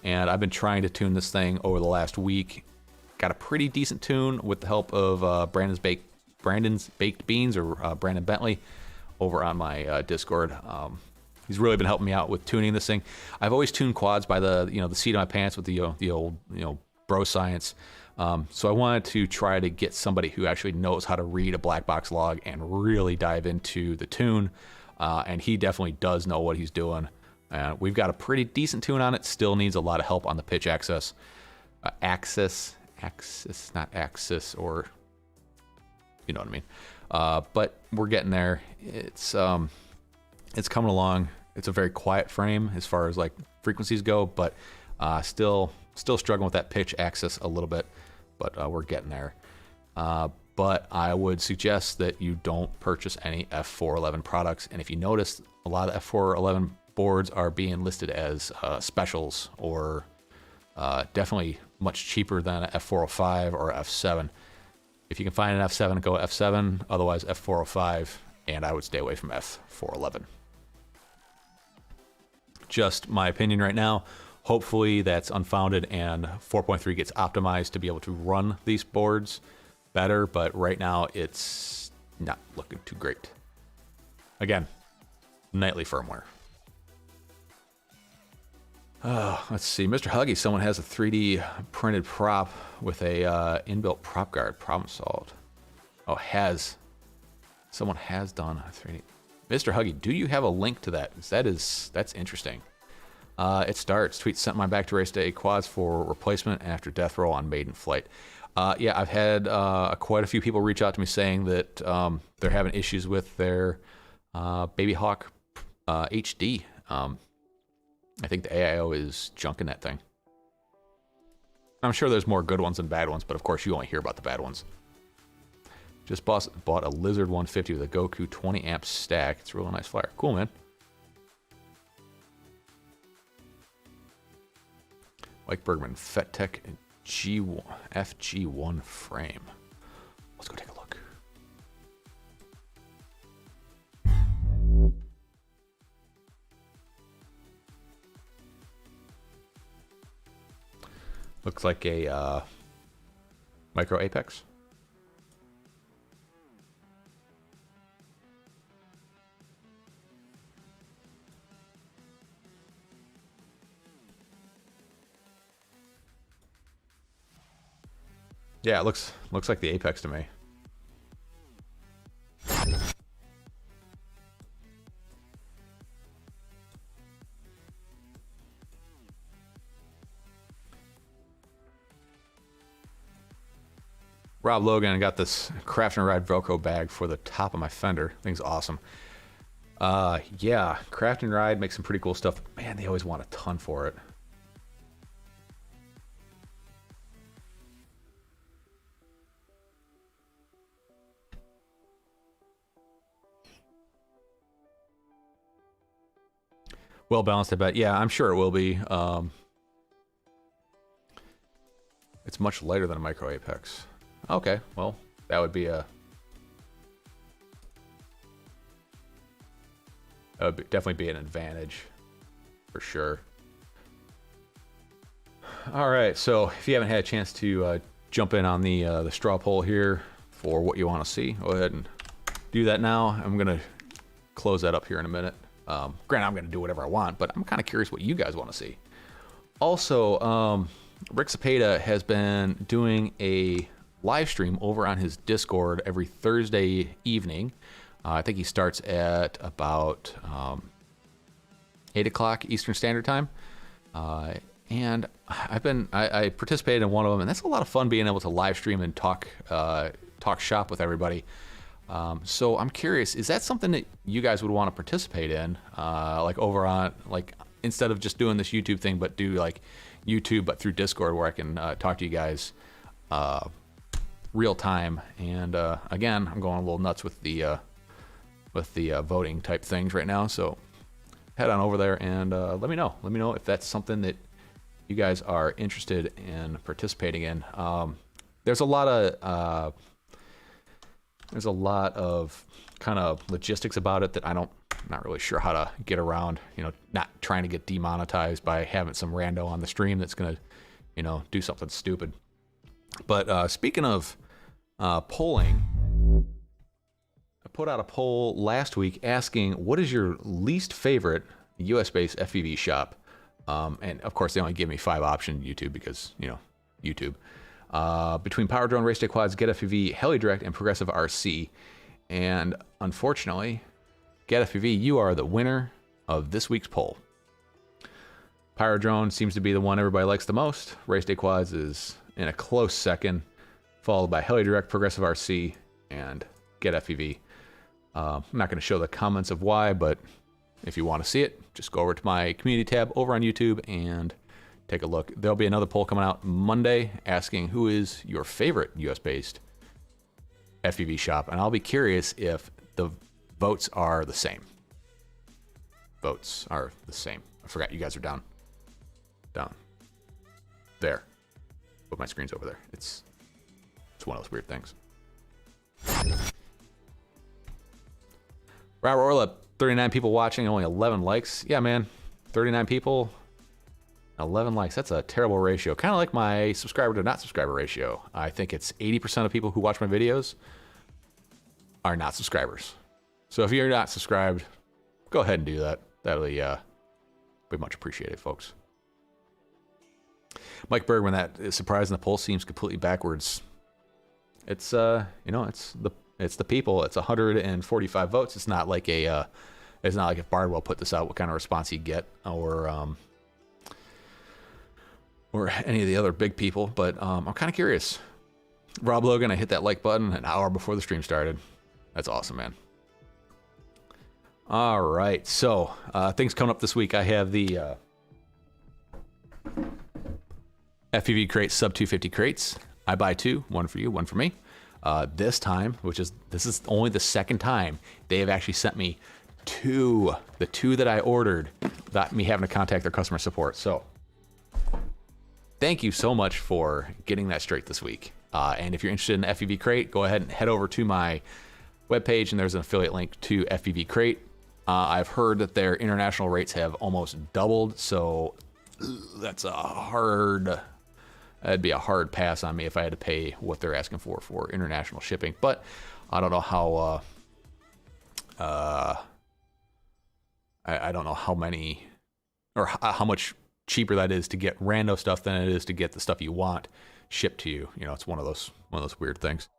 And I've been trying to tune this thing over the last week. Got a pretty decent tune with the help of Brandon's Baked Beans, or Brandon Bentley, over on my Discord. He's really been helping me out with tuning this thing. I've always tuned quads by the seat of my pants with the old bro science. So I wanted to try to get somebody who actually knows how to read a black box log and really dive into the tune. And he definitely does know what he's doing. We've got a pretty decent tune on it. Still needs a lot of help on the pitch axis. Not axis, or you know what I mean. But we're getting there. It's coming along. It's a very quiet frame as far as like frequencies go, but still struggling with that pitch axis a little bit, but we're getting there. But I would suggest that you don't purchase any F411 products. And if you notice, a lot of F411 boards are being listed as specials, or definitely much cheaper than an F405 or F7. If you can find an F7, go F7, otherwise F405, and I would stay away from F411. Just my opinion right now. Hopefully that's unfounded and 4.3 gets optimized to be able to run these boards better, but right now it's not looking too great. Again, nightly firmware. Let's see, Mr. Huggy, someone has a 3D printed prop with a inbuilt prop guard. Problem solved. Oh, someone has done a 3D. Mr. Huggy, do you have a link to that? That's interesting. It starts. Tweet sent my back to race day quads for replacement after death roll on maiden flight. Yeah, I've had quite a few people reach out to me saying that they're having issues with their Baby Hawk HD. I think the AIO is junking that thing. I'm sure there's more good ones than bad ones, but of course you only hear about the bad ones. Just bought a Lizard 150 with a Goku 20 amp stack. It's a real nice flyer. Cool, man. Mike Bergman, FetTech G1, FG1 frame. Let's go take a look. Looks like a micro Apex. Yeah, it looks like the Apex to me. Rob Logan, I got this Craft and Ride Velcro bag for the top of my fender. Thing's awesome. Yeah, Craft and Ride makes some pretty cool stuff. Man, they always want a ton for it. Well balanced, I bet. Yeah, I'm sure it will be. It's much lighter than a micro Apex. Okay, well, that would be a... That would definitely be an advantage, for sure. All right, so if you haven't had a chance to jump in on the straw poll here for what you want to see, go ahead and do that now. I'm going to close that up here in a minute. Granted, I'm going to do whatever I want, but I'm kind of curious what you guys want to see. Also, Rick Cepeda has been doing a live stream over on his Discord every Thursday evening. I think he starts at about 8 o'clock Eastern Standard Time. And I participated in one of them, and that's a lot of fun being able to live stream and talk shop with everybody. So I'm curious, is that something that you guys would want to participate in? Like over on, like, instead of just doing this YouTube thing, but do like YouTube, but through Discord, where I can talk to you guys real time. And again, I'm going a little nuts with the voting type things right now. So head on over there and let me know. Let me know if that's something that you guys are interested in participating in. There's a lot of kind of logistics about it that I'm not really sure how to get around, you know, not trying to get demonetized by having some rando on the stream that's going to, you know, do something stupid. But speaking of polling, I put out a poll last week asking, what is your least favorite US-based FPV shop? And of course, they only give me 5 options, YouTube, because, you know, YouTube. Between Power Drone, Race Day Quads, Get FPV, HeliDirect, and Progressive RC. And unfortunately, Get FPV, you are the winner of this week's poll. Power Drone seems to be the one everybody likes the most. Race Day Quads is in a close second, followed by HeliDirect, Progressive RC, and Get FPV. I'm not going to show the comments of why, but if you want to see it, just go over to my community tab over on YouTube and take a look. There'll be another poll coming out Monday asking who is your favorite US-based FPV shop, and I'll be curious if the votes are the same. Votes are the same. I forgot you guys are down there, but my screen's over there. It's one of those weird things. Robert Orla, 39 people watching, only 11 likes. Yeah, man, 39 people, 11 likes. That's a terrible ratio. Kind of like my subscriber to not subscriber ratio. I think it's 80% of people who watch my videos are not subscribers. So if you're not subscribed, go ahead and do that. That'll be much appreciated, folks. Mike Bergman, that is surprising. The poll seems completely backwards. It's you know, it's the people. It's 145 votes. It's not like it's not like if Bardwell put this out, what kind of response he'd get, or any of the other big people. But I'm kind of curious. Rob Logan, I hit that like button an hour before the stream started. That's awesome, man. All right, so things coming up this week. I have the FPV crate sub 250 crates. I buy 2, one for you, one for me. This time, this is only the second time they have actually sent me the two that I ordered without me having to contact their customer support. So thank you so much for getting that straight this week. And if you're interested in FPV Crate, go ahead and head over to my webpage, and there's an affiliate link to FPV Crate. I've heard that their international rates have almost doubled, so that'd be a hard pass on me if I had to pay what they're asking for international shipping. But I don't know how, I don't know how many or how much cheaper that is to get rando stuff than it is to get the stuff you want shipped to you. You know, it's one of those weird things.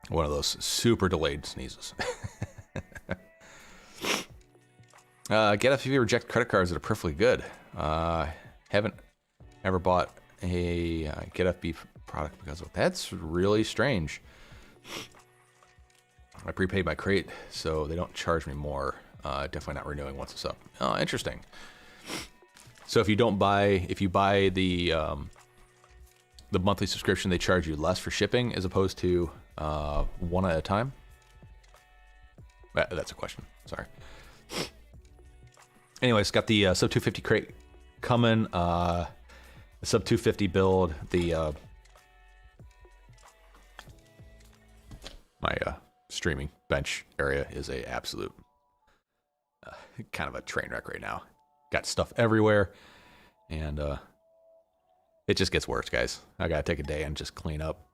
One of those super delayed sneezes. Get FPV reject credit cards that are perfectly good. Haven't ever bought a Get FPV product because of that's really strange. I prepaid my crate, so they don't charge me more. Definitely not renewing once it's up. Oh, interesting. So if you buy the monthly subscription, they charge you less for shipping as opposed to one at a time. That's a question. Sorry. Anyways, got the sub 250 crate coming. The sub 250 build. The my streaming bench area is a absolute kind of a train wreck right now. Got stuff everywhere, and it just gets worse, guys. I gotta take a day and just clean up.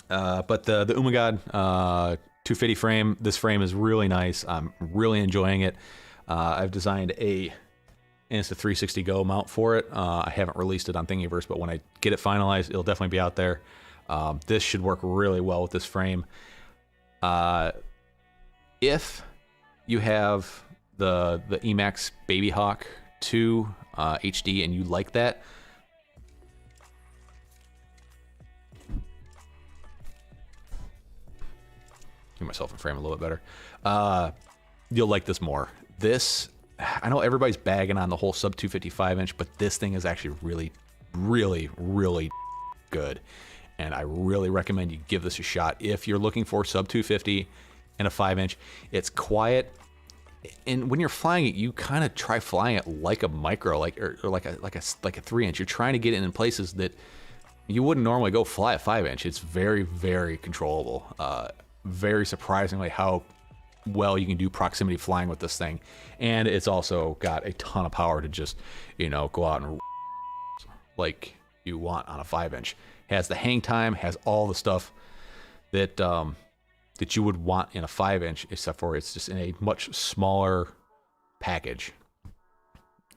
But the Umagod 250 frame, this frame is really nice. I'm really enjoying it. I've designed a Insta360 Go mount for it. I haven't released it on Thingiverse, but when I get it finalized, it'll definitely be out there. This should work really well with this frame. If you have the Emax Baby Hawk 2 HD and you like that, get myself in frame a little bit better. You'll like this more. This, I know everybody's bagging on the whole sub 255 inch, but this thing is actually really, really, really good. And I really recommend you give this a shot if you're looking for sub 250 and a 5-inch. It's quiet, and when you're flying it, you kind of try flying it like a micro, like like a 3-inch. You're trying to get it in places that you wouldn't normally go fly a 5-inch. It's very, very controllable. Very surprisingly how well you can do proximity flying with this thing, and it's also got a ton of power to just, you know, go out and like you want on a 5-inch. Has the hang time, has all the stuff that that you would want in a 5-inch, except for it's just in a much smaller package.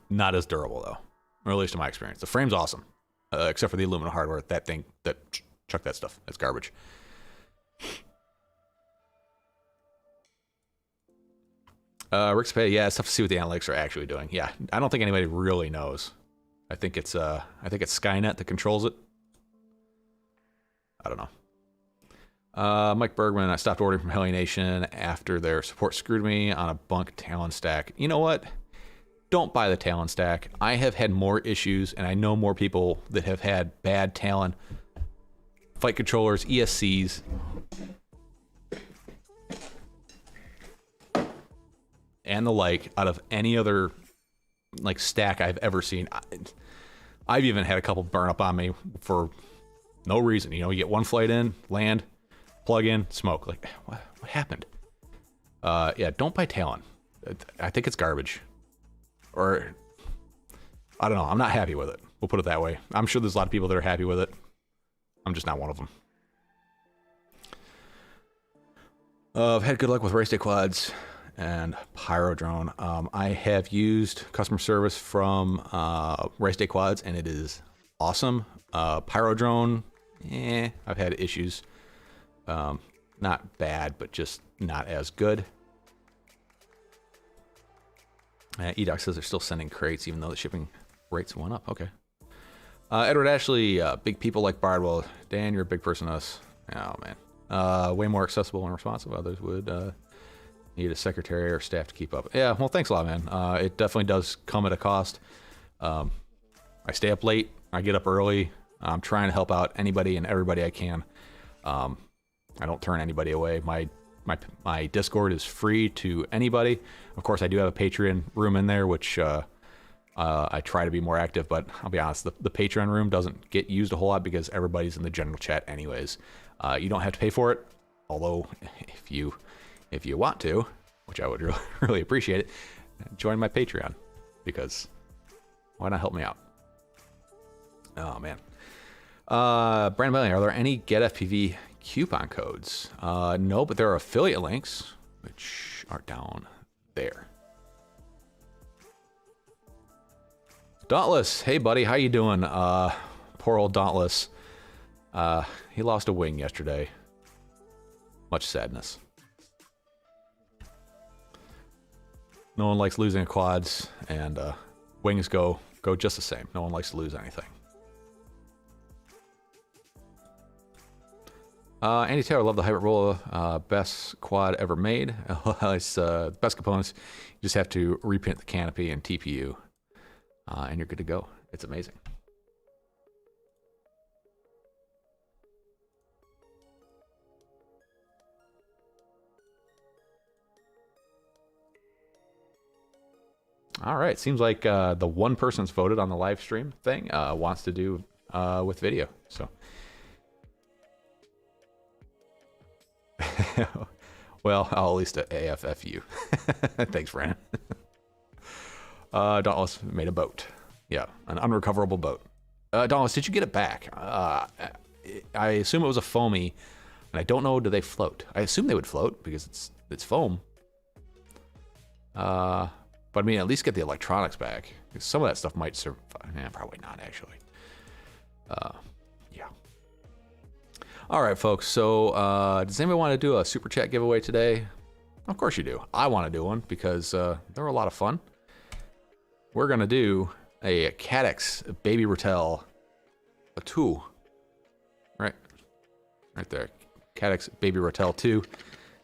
Not as durable though, or at least in my experience. The frame's awesome, except for the aluminum hardware. Chuck that stuff. That's garbage. Rick's Pay, yeah, it's tough to see what the analytics are actually doing. Yeah, I don't think anybody really knows. I think it's Skynet that controls it. I don't know. Mike Bergman, I stopped ordering from Heli Nation after their support screwed me on a bunk Talon stack. You know what? Don't buy the Talon stack. I have had more issues, and I know more people that have had bad Talon flight controllers, ESCs, and the like out of any other like stack I've ever seen. I've even had a couple burn up on me for no reason. You know, you get one flight in, land, plug in, smoke. Like, what happened? Yeah, don't buy Talon. I think it's garbage. Or, I don't know. I'm not happy with it. We'll put it that way. I'm sure there's a lot of people that are happy with it. I'm just not one of them. I've had good luck with race day quads and Pyro drone. I have used customer service from race day quads, and it is awesome. Pyro drone, I've had issues. Not bad, but just not as good. EDOC says they're still sending crates even though the shipping rates went up. Okay. Edward Ashley, big people like Bardwell. Dan, you're a big person to us. Oh, man. way more accessible and responsive. Others would need a secretary or staff to keep up. Yeah, well, thanks a lot, man. It definitely does come at a cost. I stay up late. I get up early. I'm trying to help out anybody and everybody I can. I don't turn anybody away. My Discord is free to anybody. Of course, I do have a Patreon room in there, which I try to be more active, but I'll be honest, the Patreon room doesn't get used a whole lot because everybody's in the general chat anyways. You don't have to pay for it, although if you want to, which I would really appreciate it, join my Patreon, because why not help me out? Oh man. Brandon Bailey, are there any Get FPV coupon codes? No, but there are affiliate links, which are down there. Dauntless, hey buddy, how you doing? Poor old Dauntless. He lost a wing yesterday. Much sadness. No one likes losing quads, and wings go just the same. No one likes to lose anything. Andy Taylor, love the hybrid roller. Best quad ever made. It's best components. You just have to repaint the canopy and TPU, and you're good to go. It's amazing. All right, seems like the one person's voted on the live stream thing wants to do with video. So, well, I'll at least AFFU. Thanks, Brandon. Dauntless made a boat. Yeah, an unrecoverable boat. Dauntless, did you get it back? I assume it was a foamy, and I don't know. Do they float? I assume they would float because it's foam. But I mean, at least get the electronics back. Some of that stuff might survive. Probably not, actually. Yeah. All right, folks. So, does anybody want to do a super chat giveaway today? Of course you do. I want to do one because they're a lot of fun. We're gonna do a Caddx Baby Ratel, a 2. Right there. Caddx Baby Ratel 2.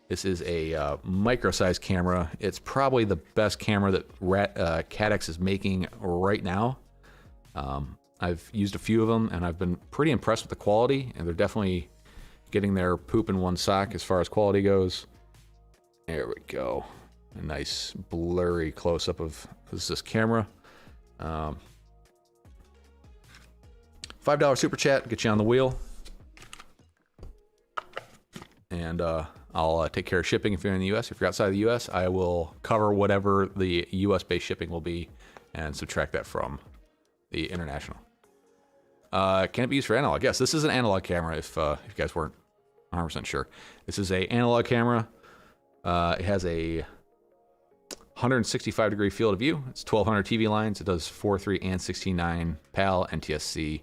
This is a micro-sized camera. It's probably the best camera that Caddx is making right now. I've used a few of them, and I've been pretty impressed with the quality, and they're definitely getting their poop in one sock as far as quality goes. There we go. A nice blurry close-up of this camera. $5 super chat, get you on the wheel. And I'll take care of shipping if you're in the U.S. If you're outside the U.S., I will cover whatever the U.S.-based shipping will be and subtract that from the international. Can it be used for analog? Yes, this is an analog camera if you guys weren't 100% sure. This is an analog camera. It has a 165-degree field of view. It's 1,200 TV lines. It does 4.3 and 16.9 PAL NTSC,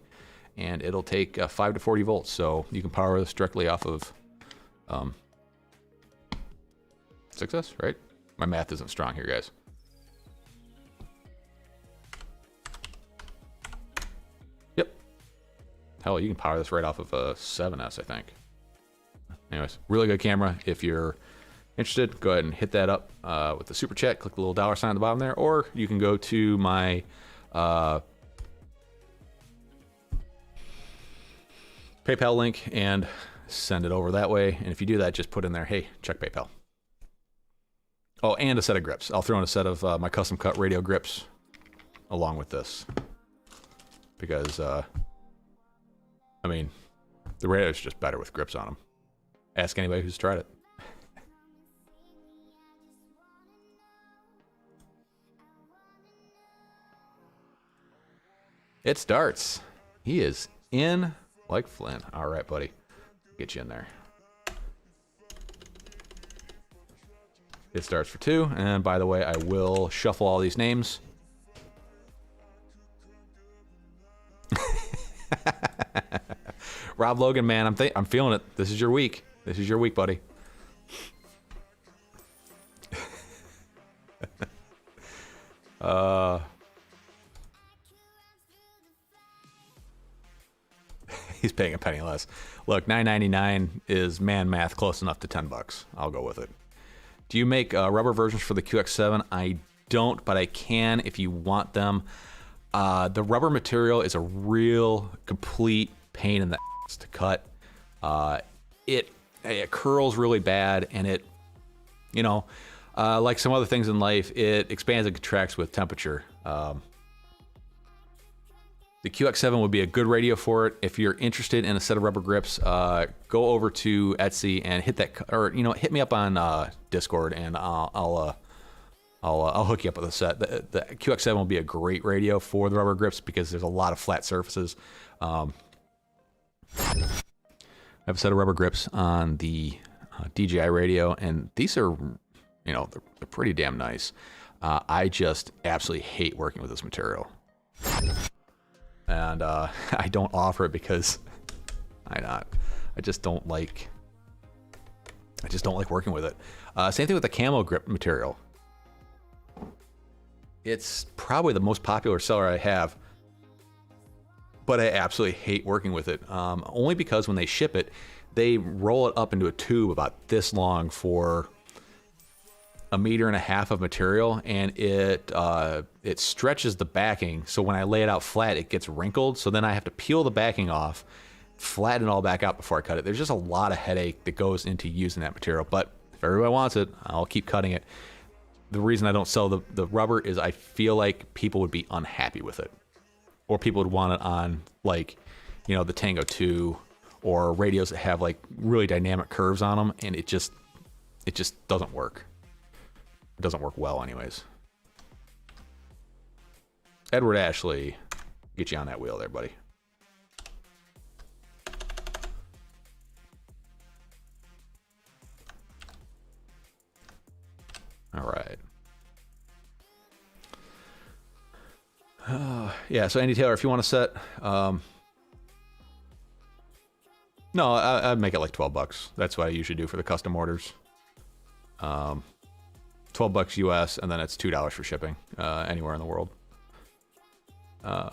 and it'll take 5 to 40 volts, so you can power this directly off of 6S, right? My math isn't strong here, guys. Yep. Hell, you can power this right off of a 7S, I think. Anyways, really good camera. If you're interested, go ahead and hit that up with the super chat. Click the little dollar sign at the bottom there, or you can go to my PayPal link and send it over that way. And if you do that, just put in there, hey, check PayPal. Oh, and a set of grips. I'll throw in a set of my custom cut radio grips along with this. Because, I mean, the radio is just better with grips on them. Ask anybody who's tried it. It starts. He is in like Flynn. All right, buddy. Get you in there. It starts for 2, and by the way, I will shuffle all these names. Rob Logan, man, I'm feeling it. This is your week. This is your week, buddy. He's paying a penny less. Look, $9.99 is man math close enough to $10. I'll go with it. Do you make rubber versions for the QX7? I don't, but I can if you want them. The rubber material is a real complete pain in the ass to cut. It curls really bad, and it, you know, like some other things in life, it expands and contracts with temperature. The QX7 would be a good radio for it. If you're interested in a set of rubber grips, go over to Etsy and hit that, or hit me up on Discord, and I'll hook you up with a set. The QX7 will be a great radio for the rubber grips because there's a lot of flat surfaces. I have a set of rubber grips on the DJI radio, and these are, they're pretty damn nice. I just absolutely hate working with this material. And I don't offer it because I just don't like working with it. Same thing with the camo grip material. It's probably the most popular seller I have, but I absolutely hate working with it. Only because when they ship it, they roll it up into a tube about this long for 1.5 meters of material, and it stretches the backing, so when I lay it out flat it gets wrinkled, so then I have to peel the backing off, flatten it all back out before I cut it. There's just a lot of headache that goes into using that material, but if everybody wants it, I'll keep cutting it. The reason I don't sell the rubber is I feel like people would be unhappy with it, or people would want it on, like, the Tango 2 or radios that have like really dynamic curves on them, and it just doesn't work. It doesn't work well anyways. Edward Ashley, get you on that wheel there, buddy. All right. Yeah, so Andy Taylor, if you want to set, no, I'd make it like $12. That's what I usually do for the custom orders. $12 US, and then it's $2 for shipping anywhere in the world. Yeah,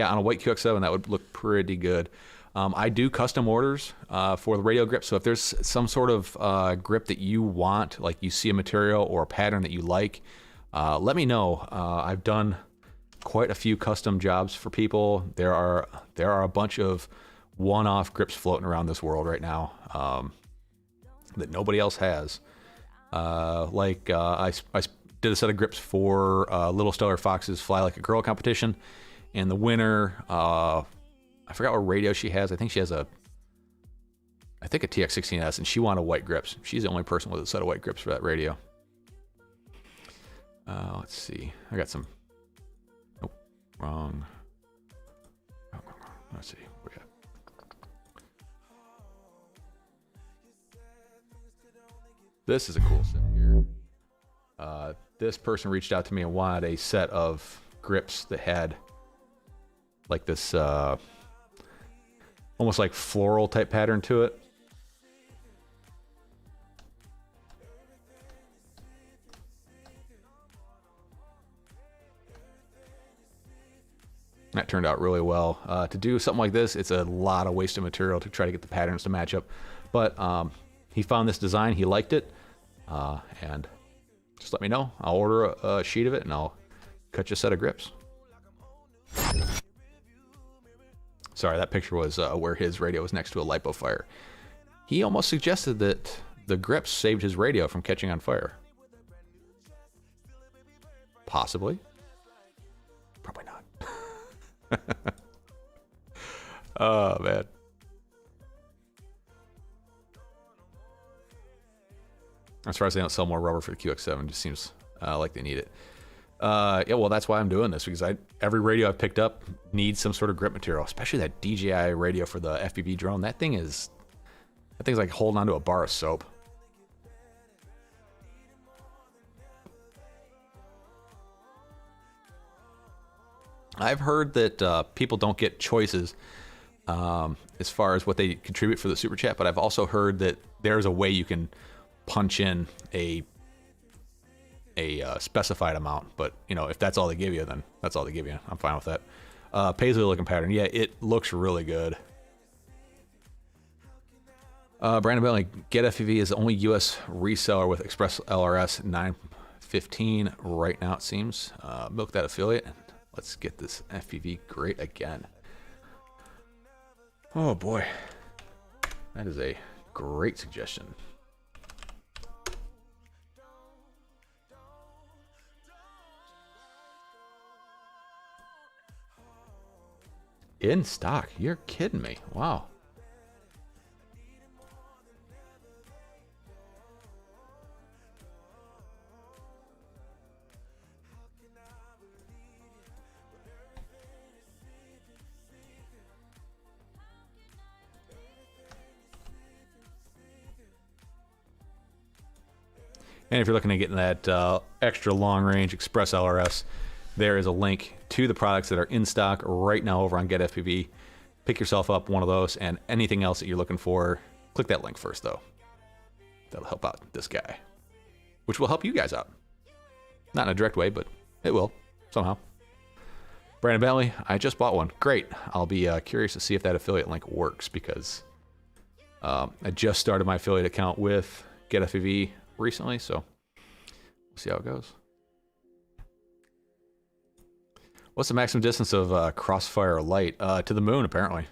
on a white QX7, that would look pretty good. I do custom orders for the radio grip, so if there's some sort of grip that you want, like you see a material or a pattern that you like, let me know. I've done quite a few custom jobs for people. There are a bunch of one-off grips floating around this world right now that nobody else has. I did a set of grips for Little Stellar Fox's Fly Like a Girl competition, and the winner, I forgot what radio she has. I think she has a TX16S, and she wanted white grips. She's the only person with a set of white grips for that radio. Let's see. I got some. Nope, wrong. Let's see. What we got? This is a cool set here. This person reached out to me and wanted a set of grips that had like this almost like floral type pattern to it. That turned out really well. To do something like this, it's a lot of wasted material to try to get the patterns to match up. But he found this design, he liked it, and just let me know. I'll order a sheet of it, and I'll cut you a set of grips. Sorry, that picture was where his radio was next to a lipo fire. He almost suggested that the grips saved his radio from catching on fire. Possibly. Probably not. Oh, man. As far as they don't sell more rubber for the QX7, it just seems like they need it. Yeah, well, that's why I'm doing this, because every radio I've picked up needs some sort of grip material, especially that DJI radio for the FPV drone. That thing's like holding onto a bar of soap. I've heard that people don't get choices as far as what they contribute for the super chat, but I've also heard that there's a way you can punch in a specified amount. But if that's all they give you, then that's all they give you. I'm fine with that. Paisley looking pattern. Yeah, it looks really good. Brandon Bentley, Get FPV is the only U.S. reseller with ExpressLRS 915 right now, it seems. Milk that affiliate. Let's get this FPV great again. Oh boy, that is a great suggestion. In stock? You're kidding me. Wow. And if you're looking to get that extra long range ExpressLRS, there is a link to the products that are in stock right now over on Get FPV. Pick yourself up one of those, and anything else that you're looking for, click that link first, though. That'll help out this guy, which will help you guys out. Not in a direct way, but it will somehow. Brandon Bentley, I just bought one. Great. I'll be curious to see if that affiliate link works, because I just started my affiliate account with Get FPV recently, so we'll see how it goes. What's the maximum distance of Crossfire light? To the moon, apparently.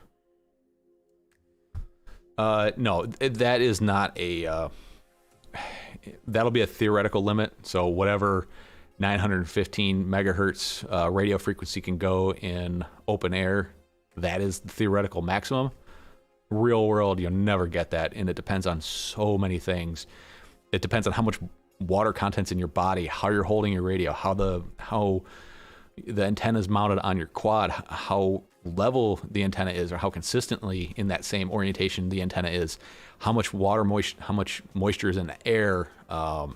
No, that is not a... that'll be a theoretical limit, so whatever 915 megahertz radio frequency can go in open air, that is the theoretical maximum. Real world, you'll never get that, and it depends on so many things. It depends on how much water content's in your body, how you're holding your radio, how the antenna is mounted on your quad, how level the antenna is, or how consistently in that same orientation the antenna is, how much moisture is in the air, how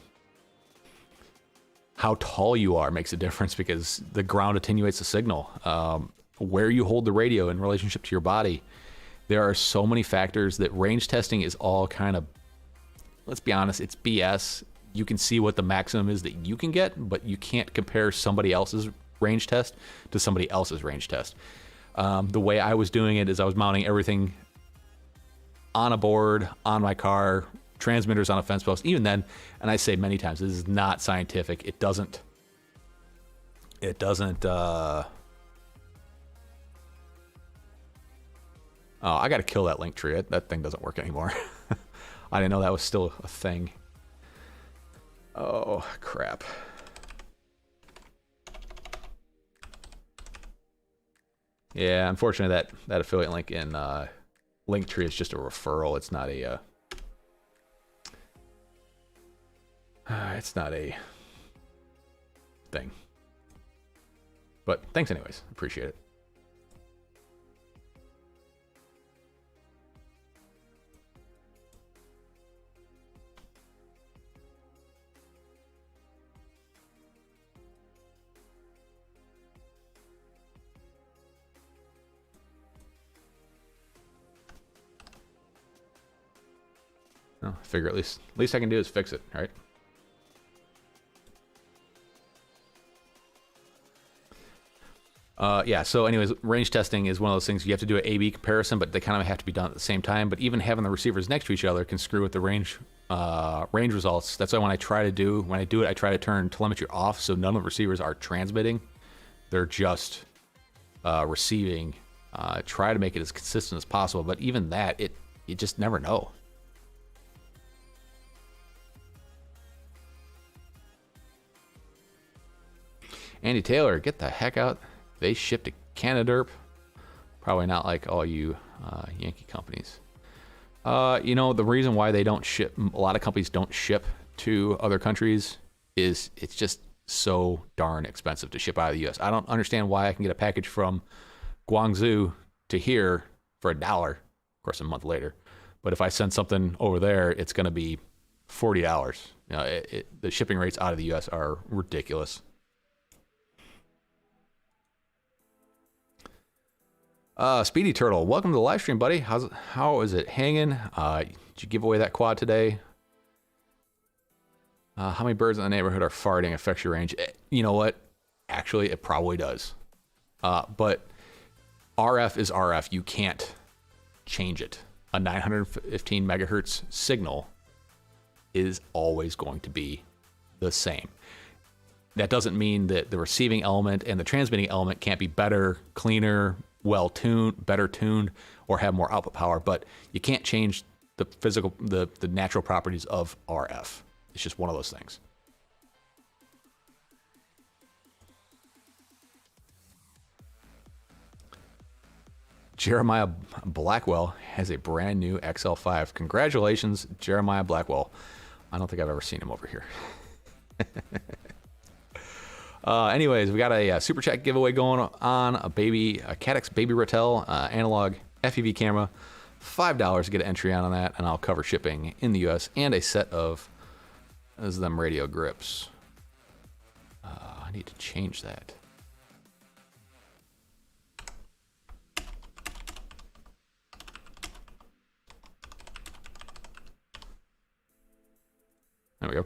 tall you are makes a difference, because the ground attenuates the signal, where you hold the radio in relationship to your body. There are so many factors that range testing is all kind of, let's be honest, it's BS. You can see what the maximum is that you can get, but you can't compare somebody else's range test to somebody else's range test. The way I was doing it is I was mounting everything on a board, on my car, transmitters on a fence post. Even then, and I say many times, this is not scientific. It doesn't, oh, I got to kill that link tree. That thing doesn't work anymore. I didn't know that was still a thing. Oh, crap. Yeah, unfortunately, that affiliate link in Linktree is just a referral. It's not a thing. But thanks anyways. Appreciate it. I figure at least I can do is fix it, right? Yeah, so anyways, range testing is one of those things you have to do an A/B comparison, but they kind of have to be done at the same time. But even having the receivers next to each other can screw with the range results. That's why when I do it, I try to turn telemetry off so none of the receivers are transmitting. They're just receiving. Try to make it as consistent as possible, but even that, you just never know. Andy Taylor, get the heck out. They ship to Canada. Probably not like all you Yankee companies. You know, the reason why they don't ship, a lot of companies don't ship to other countries is it's just so darn expensive to ship out of the U.S. I don't understand why I can get a package from Guangzhou to here for $1, of course, a month later. But if I send something over there, it's going to be $40. You know, the shipping rates out of the U.S. are ridiculous. Speedy Turtle, welcome to the live stream, buddy. How is it hanging? Did you give away that quad today? How many birds in the neighborhood are farting affects your range? You know what? Actually, it probably does. But RF is RF. You can't change it. A 915 megahertz signal is always going to be the same. That doesn't mean that the receiving element and the transmitting element can't be better, cleaner, well-tuned, better tuned, or have more output power, but you can't change the physical, the natural properties of RF. It's just one of those things. Jeremiah Blackwell has a brand new XL5. Congratulations, Jeremiah Blackwell. I don't think I've ever seen him over here. Anyways, we got a super chat giveaway going on. A Caddx Baby Ratel analog FPV camera. $5 to get an entry on that, and I'll cover shipping in the US and a set of them radio grips. I need to change that. There we go.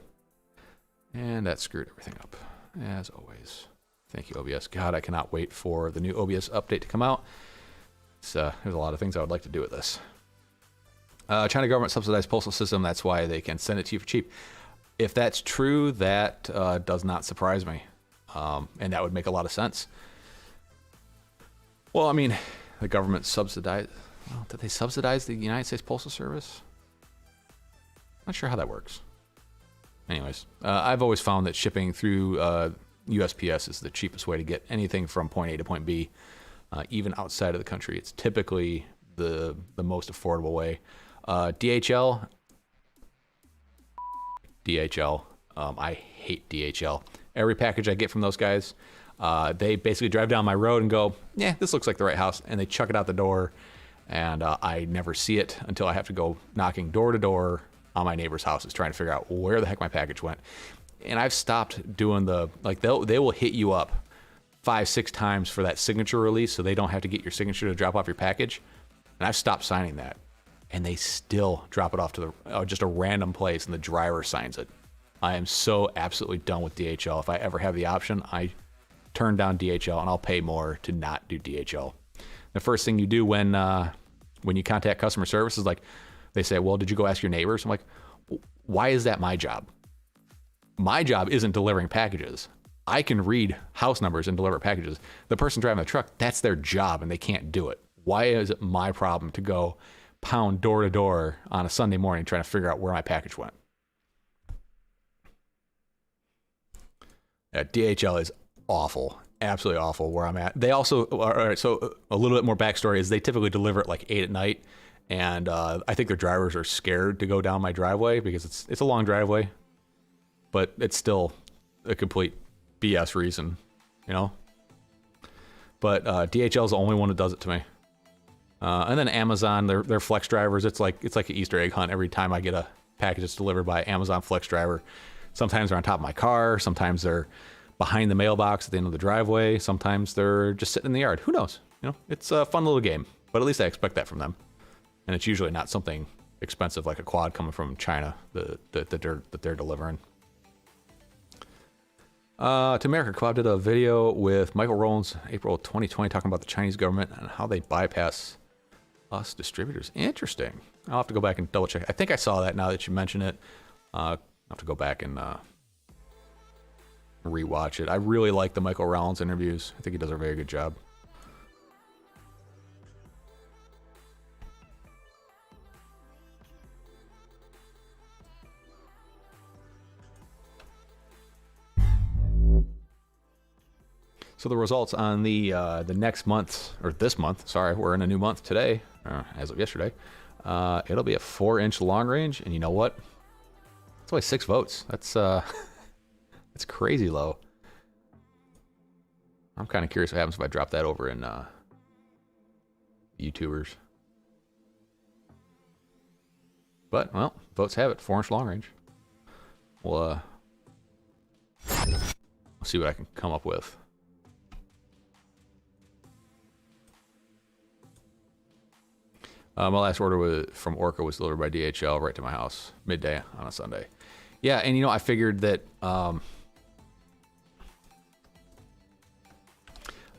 And that screwed everything up, as always. Thank you, OBS. God, I cannot wait for the new OBS update to come out. There's a lot of things I would like to do with this. China government subsidized postal system. That's why they can send it to you for cheap. If that's true, that does not surprise me. And that would make a lot of sense. Well, I mean, the government subsidized. Well, did they subsidize the United States Postal Service? Not sure how that works. Anyways, I've always found that shipping through USPS is the cheapest way to get anything from point A to point B, even outside of the country. It's typically the most affordable way. DHL, I hate DHL. Every package I get from those guys, they basically drive down my road and go, yeah, this looks like the right house, and they chuck it out the door, and I never see it until I have to go knocking door to door on my neighbor's houses trying to figure out where the heck my package went. And I've stopped doing they will hit you up 5-6 times for that signature release so they don't have to get your signature to drop off your package. And I've stopped signing that. And they still drop it off to just a random place and the driver signs it. I am so absolutely done with DHL. If I ever have the option, I turn down DHL and I'll pay more to not do DHL. The first thing you do when you contact customer service is they say, well, did you go ask your neighbors? I'm like, why is that my job? My job isn't delivering packages. I can read house numbers and deliver packages. The person driving the truck, that's their job and they can't do it. Why is it my problem to go pound door to door on a Sunday morning trying to figure out where my package went? Yeah, DHL is awful. Absolutely awful where I'm at. They also, all right, so a little bit more backstory is they typically deliver at 8 at night. And I think their drivers are scared to go down my driveway because it's a long driveway, but it's still a complete BS reason, you know? But DHL is the only one that does it to me. And then Amazon, their flex drivers, it's like an Easter egg hunt every time I get a package that's delivered by Amazon flex driver. Sometimes they're on top of my car, sometimes they're behind the mailbox at the end of the driveway, sometimes they're just sitting in the yard. Who knows? You know, it's a fun little game, but at least I expect that from them. And it's usually not something expensive like a quad coming from China that they're delivering. To America, Quad did a video with Michael Rollins, April 2020, talking about the Chinese government and how they bypass us distributors. Interesting. I'll have to go back and double check. I think I saw that now that you mention it. I'll have to go back and rewatch it. I really like the Michael Rollins interviews. I think he does a very good job. So the results on the next month, or this month, sorry, we're in a new month today, as of yesterday. It'll be a 4-inch long range, and you know what? It's only 6 votes. That's crazy low. I'm kind of curious what happens if I drop that over in YouTubers. But, well, votes have it, 4-inch long range. We'll see what I can come up with. My last order from Orca was delivered by DHL right to my house midday on a Sunday. Yeah, and you know, I figured that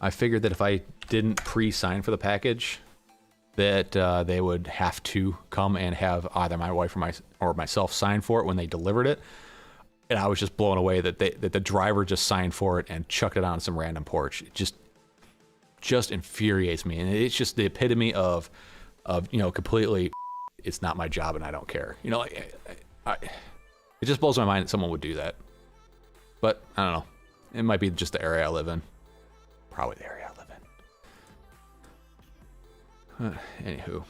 if I didn't pre-sign for the package, that they would have to come and have either my wife or myself sign for it when they delivered it. And I was just blown away that the driver just signed for it and chucked it on some random porch. It just infuriates me, and it's just the epitome of completely, it's not my job and I don't care. It just blows my mind that someone would do that. But I don't know. It might be just the area I live in. Probably the area I live in. Anywho.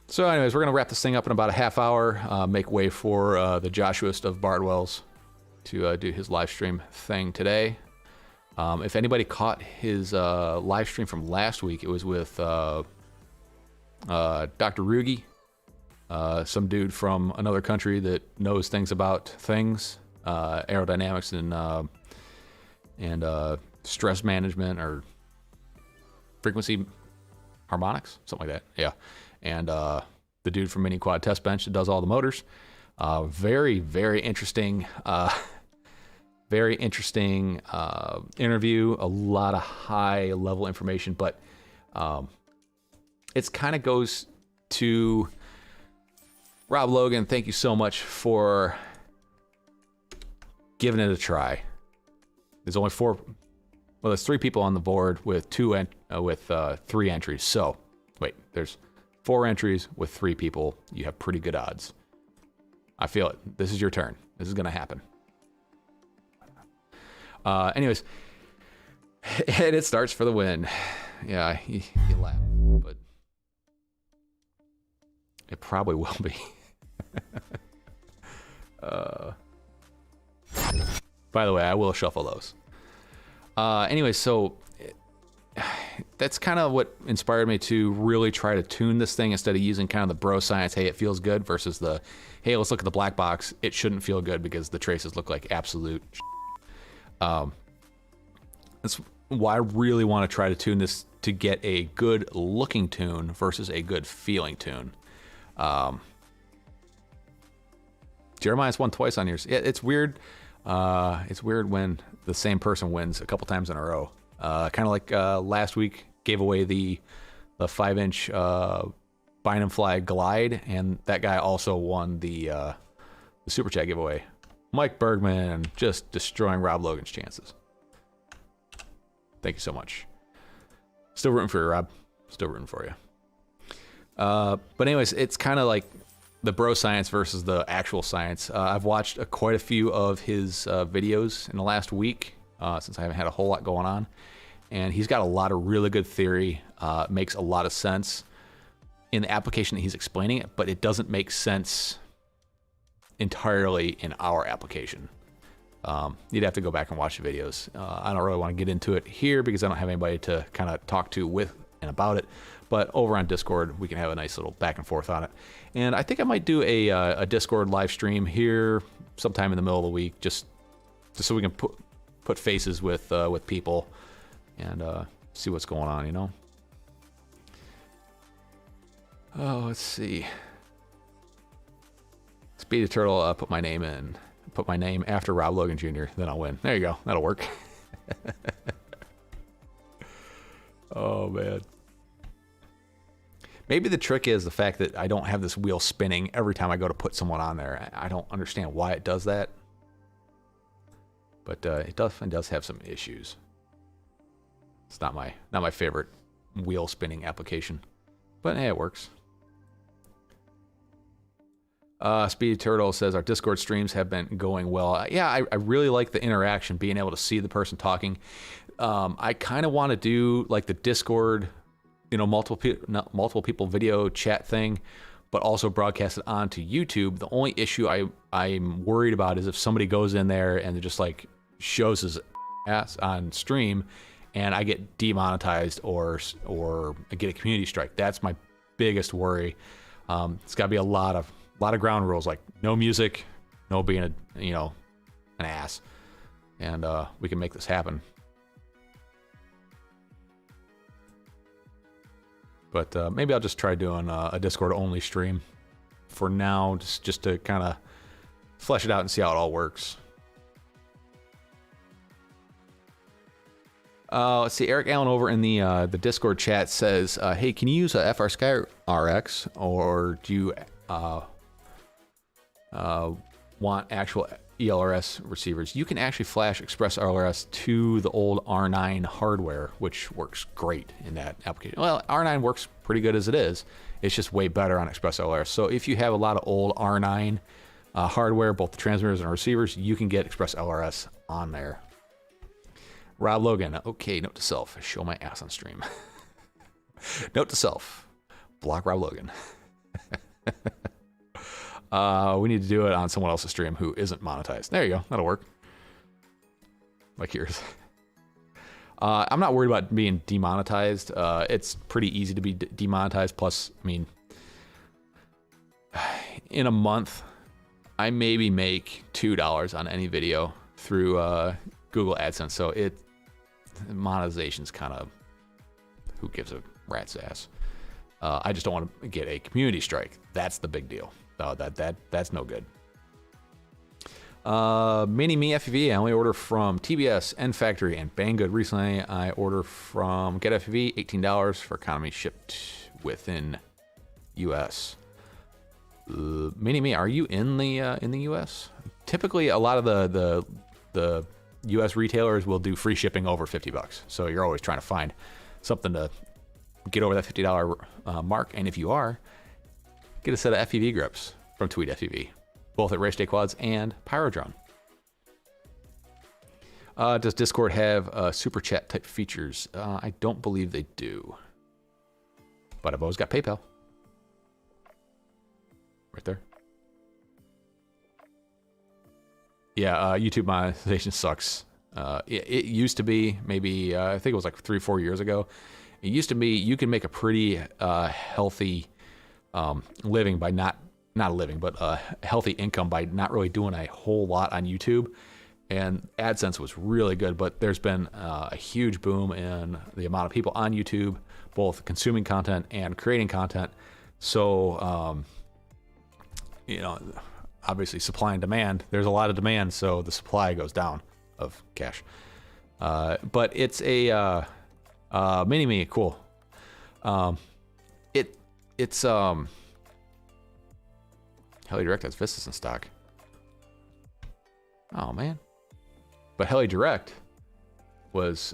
So anyways, we're going to wrap this thing up in about a half hour. Make way for the Joshuaist of Bardwell's to do his live stream thing today. If anybody caught his live stream from last week, it was with Dr. Rugi, some dude from another country that knows things about things, aerodynamics and stress management or frequency harmonics, something like that. Yeah. And the dude from Mini Quad Test Bench that does all the motors. Very, very interesting. Very interesting interview. A lot of high level information, but it's kind of goes to Rob Logan. Thank you so much for giving it a try. There's only there's 3 people on the board with 3 entries. So wait, there's 4 entries with 3 people. You have pretty good odds. I feel it. This is your turn. This is going to happen. Anyways, and it starts for the win. Yeah, you laugh, but it probably will be. By the way, I will shuffle those. Anyway, so that's kind of what inspired me to really try to tune this thing instead of using kind of the bro science, hey, it feels good, versus the, hey, let's look at the black box. It shouldn't feel good because the traces look like absolute shit. That's why I really want to try to tune this to get a good looking tune versus a good feeling tune. Jeremiah's won twice on yours. Yeah, it's weird. It's weird when the same person wins a couple times in a row. Kind of like last week, gave away the 5-inch Bynum Fly Glide, and that guy also won the Super Chat giveaway. Mike Bergman just destroying Rob Logan's chances. Thank you so much. Still rooting for you, Rob. Still rooting for you. But anyways, it's kind of like the bro science versus the actual science. I've watched quite a few of his videos in the last week since I haven't had a whole lot going on. And he's got a lot of really good theory. Makes a lot of sense in the application that he's explaining it, but it doesn't make sense entirely in our application. You'd have to go back and watch the videos. I don't really want to get into it here because I don't have anybody to kind of talk to with and about it. But over on Discord, we can have a nice little back and forth on it. And I think I might do a Discord live stream here sometime in the middle of the week, just so we can put faces with people and see what's going on, you know? Oh, let's see. Speedy Turtle, put my name in. Put my name after Rob Logan Jr., then I'll win. There you go. That'll work. Oh, man. Maybe the trick is the fact that I don't have this wheel spinning every time I go to put someone on there. I don't understand why it does that. But it does have some issues. It's not my favorite wheel spinning application. But hey, it works. Speedy Turtle says our Discord streams have been going well. Yeah, I really like the interaction, being able to see the person talking. I kind of want to do like the Discord, multiple people video chat thing, but also broadcast it onto YouTube. The only issue I'm worried about is if somebody goes in there and just like shows his ass on stream, and I get demonetized or I get a community strike. That's my biggest worry. It's got to be a lot of ground rules, like no music, no being an ass, and we can make this happen. But maybe I'll just try doing a Discord only stream for now, just to kind of flesh it out and see how it all works. Let's see. Eric Allen over in the Discord chat says, "Hey, can you use a FR Sky RX, or do you want actual ELRS receivers?" You can actually flash ExpressLRS to the old R9 hardware, which works great in that application. Well, R9 works pretty good as it is. It's just way better on ExpressLRS. So if you have a lot of old R9 hardware, both the transmitters and receivers, you can get ExpressLRS on there. Rob Logan, okay, note to self, show my ass on stream. Note to self, block Rob Logan. We need to do it on someone else's stream who isn't monetized. There you go, that'll work. Like yours. I'm not worried about being demonetized. It's pretty easy to be demonetized. Plus, I mean, in a month, I maybe make $2 on any video through Google AdSense. So monetization's kind of, who gives a rat's ass. I just don't want to get a community strike. That's the big deal. That's no good. Mini Me FPV, I only order from TBS, N Factory, and Banggood. Recently, I order from Get FPV, $18 for economy shipped within US. Mini Me, are you in the US? Typically, a lot of the US retailers will do free shipping over $50, so you're always trying to find something to get over that $50 mark. And if you are, get a set of FPV grips from Tweet FPV, both at Race Day Quads and Pyrodrone. Does Discord have super chat type features? I don't believe they do, but I've always got PayPal. Right there. Yeah, YouTube monetization sucks. It used to be, maybe, I think it was like 3-4 years ago. It used to be you can make a pretty healthy living by not a living, but a healthy income by not really doing a whole lot on YouTube. And AdSense was really good, but there's been a huge boom in the amount of people on YouTube, both consuming content and creating content. So, you know, obviously supply and demand, there's a lot of demand, so the supply goes down of cash. But it's a Mini Me, cool. It's Heli Direct has Vistas in stock. Oh man. But Heli Direct was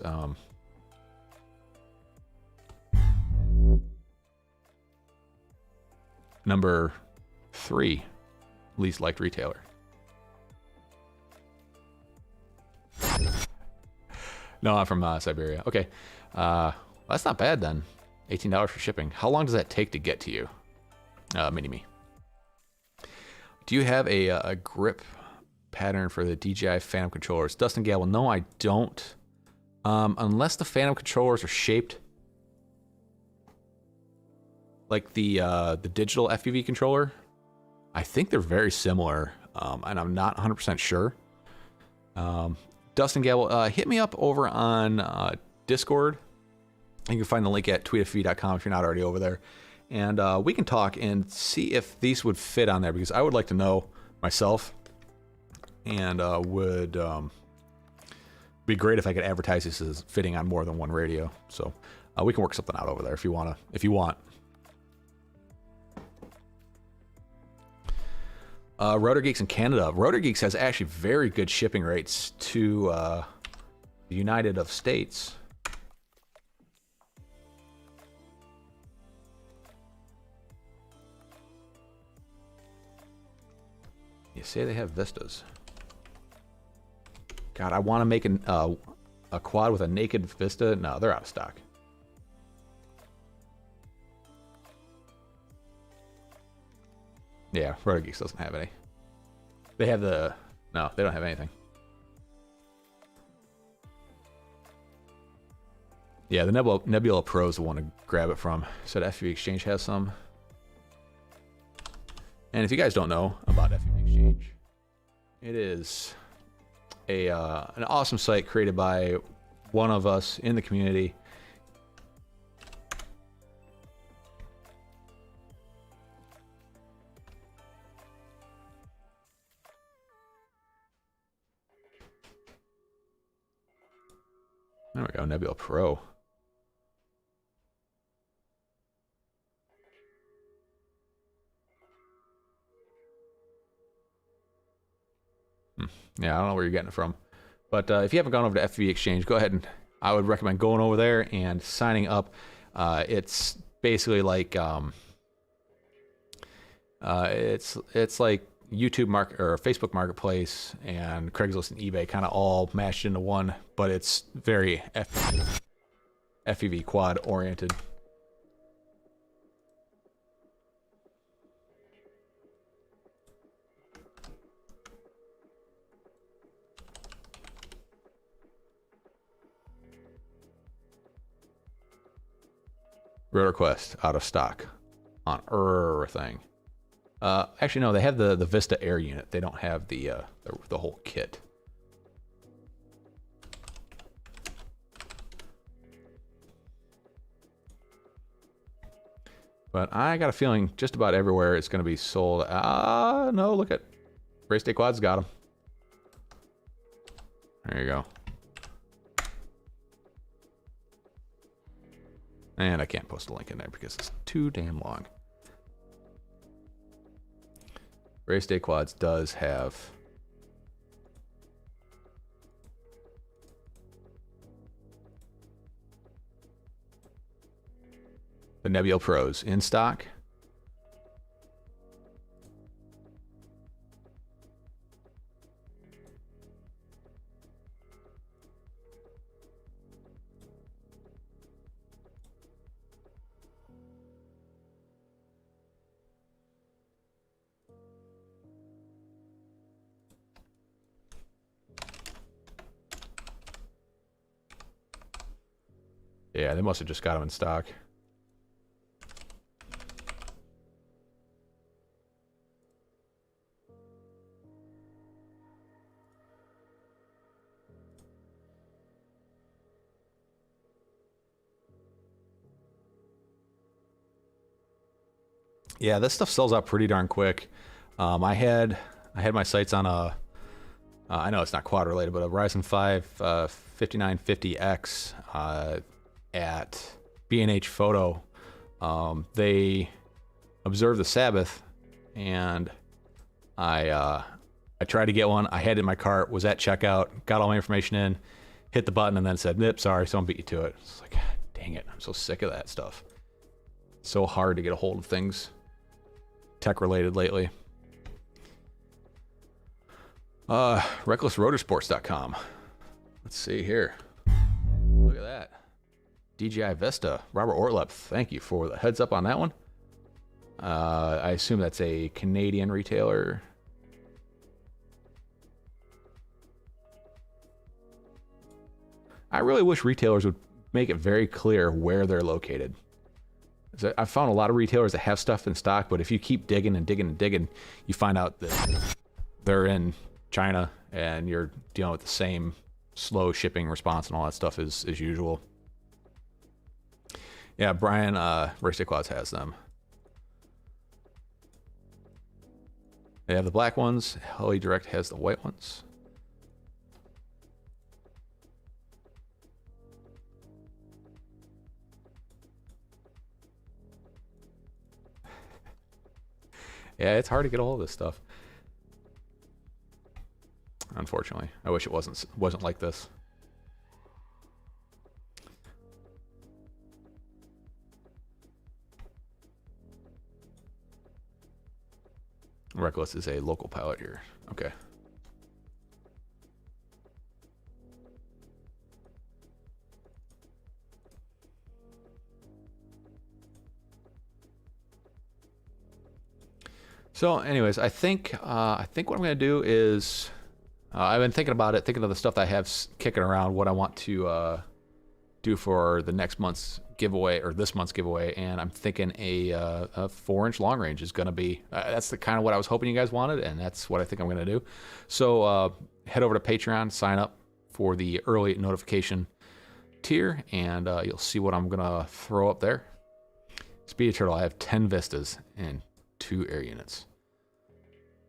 number 3 least liked retailer. No, I'm from Siberia. Okay. That's not bad then. $18 for shipping. How long does that take to get to you? Mini Me. Do you have a grip pattern for the DJI Phantom controllers? Dustin Gabble, no, I don't. Unless the Phantom controllers are shaped like the digital FPV controller. I think they're very similar, and I'm not 100% sure. Dustin Gabble, hit me up over on Discord. You can find the link at tweetfv.com if you're not already over there. And we can talk and see if these would fit on there, because I would like to know myself, and would be great if I could advertise this as fitting on more than one radio. So we can work something out over there if you want. Rotor Geeks in Canada. Rotor Geeks has actually very good shipping rates to the United of States. You say they have Vistas. God, I want to make a quad with a naked Vista. No, they're out of stock. Yeah, Rotor Geeks doesn't have any. They have no, they don't have anything. Yeah, the Nebula Pro is the one to grab it from. Said FPV Exchange has some. And if you guys don't know about FPV Exchange, it is an awesome site created by one of us in the community. There we go, Nebula Pro. Yeah, I don't know where you're getting it from. But if you haven't gone over to FPV Exchange, go ahead and I would recommend going over there and signing up. It's basically like it's like YouTube market or Facebook Marketplace and Craigslist and eBay kind of all mashed into one, but it's very FPV quad oriented. RotorQuest out of stock on everything. Actually, no, they have the Vista Air unit. They don't have the whole kit. But I got a feeling just about everywhere it's going to be sold. No, look at Race Day Quads got them. There you go. And I can't post a link in there because it's too damn long. Race Day Quads does have the Nebula Pros in stock. Yeah, they must have just got them in stock. Yeah, this stuff sells out pretty darn quick. I had my sights on a I know it's not quad related, but a Ryzen 5 5950X at B&H Photo. They observed the Sabbath, and I tried to get one. I had it in my cart, was at checkout, got all my information in, hit the button, and then said, "Nope, sorry, someone beat you to it." It's like, dang it, I'm so sick of that stuff. It's so hard to get a hold of things tech related lately. RecklessRotorsports.com. Let's see here. Look at that. DJI Vista. Robert Ortlep, thank you for the heads up on that one. I assume that's a Canadian retailer. I really wish retailers would make it very clear where they're located. I've found a lot of retailers that have stuff in stock, but if you keep digging and digging and digging, you find out that they're in China and you're dealing with the same slow shipping response and all that stuff as usual. Yeah, Brian, Race Day Quads has them. They have the black ones. Heli Direct has the white ones. Yeah, it's hard to get a hold of this stuff. Unfortunately, I wish it wasn't like this. Reckless is a local pilot here. Okay. So, anyways, I think what I'm gonna do is I've been thinking about it, thinking of the stuff that I have kicking around, what I want to do for the next month's giveaway or this month's giveaway, and I'm thinking a 4-inch long range is gonna be that's the kind of what I was hoping you guys wanted, and that's what I think I'm gonna do. So head over to Patreon, sign up for the early notification tier, and you'll see what I'm gonna throw up there. Speedy Turtle, I have 10 Vistas and 2 air units.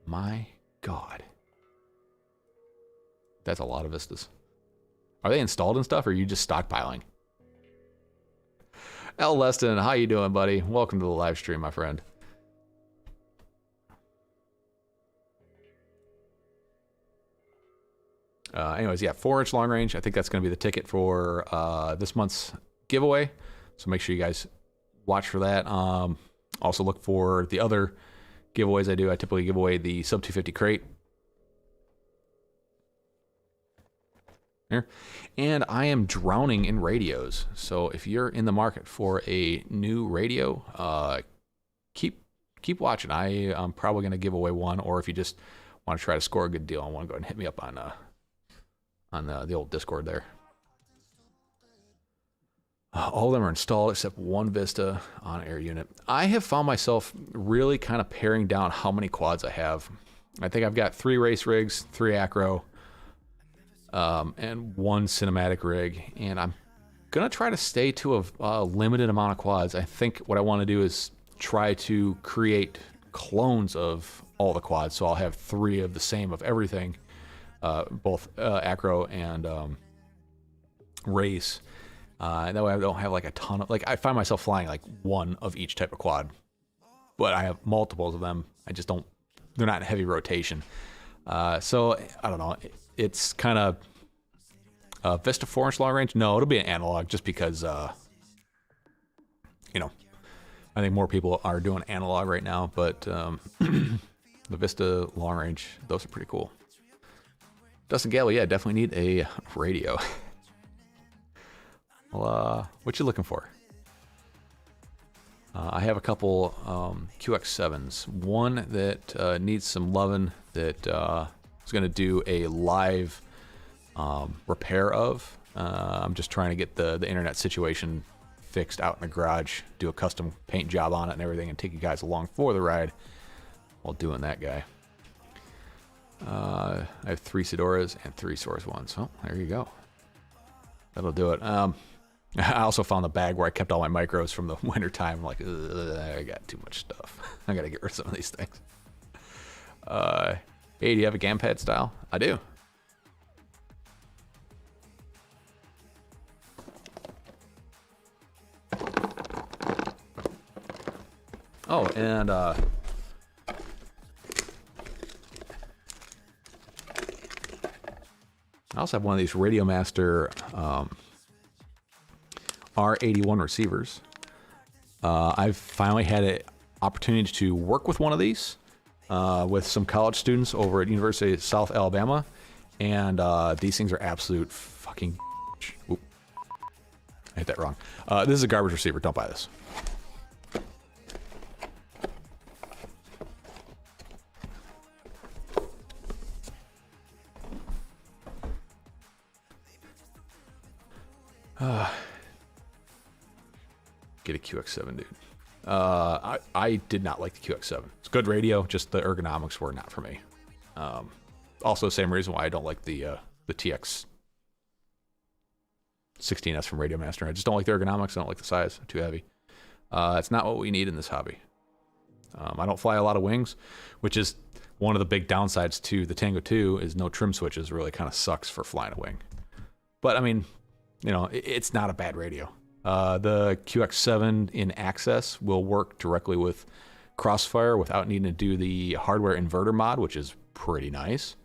My God. That's a lot of Vistas. Are they installed and stuff, or are you just stockpiling? L. Leston, how you doing, buddy? Welcome to the live stream, my friend. Anyways, yeah, 4-inch long range. I think that's going to be the ticket for this month's giveaway. So make sure you guys watch for that. Also look for the other giveaways I do. I typically give away the sub 250 crate. Here. And I am drowning in radios. So if you're in the market for a new radio, keep watching. I'm probably going to give away one, or if you just want to try to score a good deal on one, go ahead and hit me up on the old Discord there. All of them are installed except one Vista on air unit. I have found myself really kind of paring down how many quads I have. I think I've got 3 race rigs, 3 acro, and 1 cinematic rig, and I'm gonna try to stay to a limited amount of quads. I think what I want to do is try to create clones of all the quads, so I'll have 3 of the same of everything, both acro and race. That way I don't have like a ton of, like, I find myself flying like 1 of each type of quad, but I have multiples of them. I just don't, they're not in heavy rotation. So I don't know. It's kind of Vista 4-inch long range. No, it'll be an analog just because, you know, I think more people are doing analog right now, but the Vista long range, those are pretty cool. Dustin Gallo, yeah, definitely need a radio. Well, what you looking for? I have a couple QX7s. One that needs some loving that is going to do a live repair of. I'm just trying to get the internet situation fixed out in the garage, do a custom paint job on it and everything, and take you guys along for the ride while doing that guy. I have 3 Sedoras and 3 Source Ones. So there you go. That'll do it. I also found the bag where I kept all my micros from the winter time. I'm like, I got too much stuff. I got to get rid of some of these things. Hey, do you have a gamepad style? I do. Oh, and I also have one of these Radiomaster R81 receivers. I've finally had an opportunity to work with one of these with some college students over at University of South Alabama, and these things are absolute fucking. Oop, I hit that wrong. This is a garbage receiver. Don't buy this. Get a QX7, dude. I did not like the QX7. It's good radio, just the ergonomics were not for me. Also, same reason why I don't like the TX 16S from Radiomaster. I just don't like the ergonomics. I don't like the size. Too heavy. It's not what we need in this hobby. I don't fly a lot of wings, which is one of the big downsides to the Tango 2 is no trim switches. Really kind of sucks for flying a wing. But I mean, you know, it's not a bad radio. The QX7 in Access will work directly with Crossfire without needing to do the hardware inverter mod, which is pretty nice.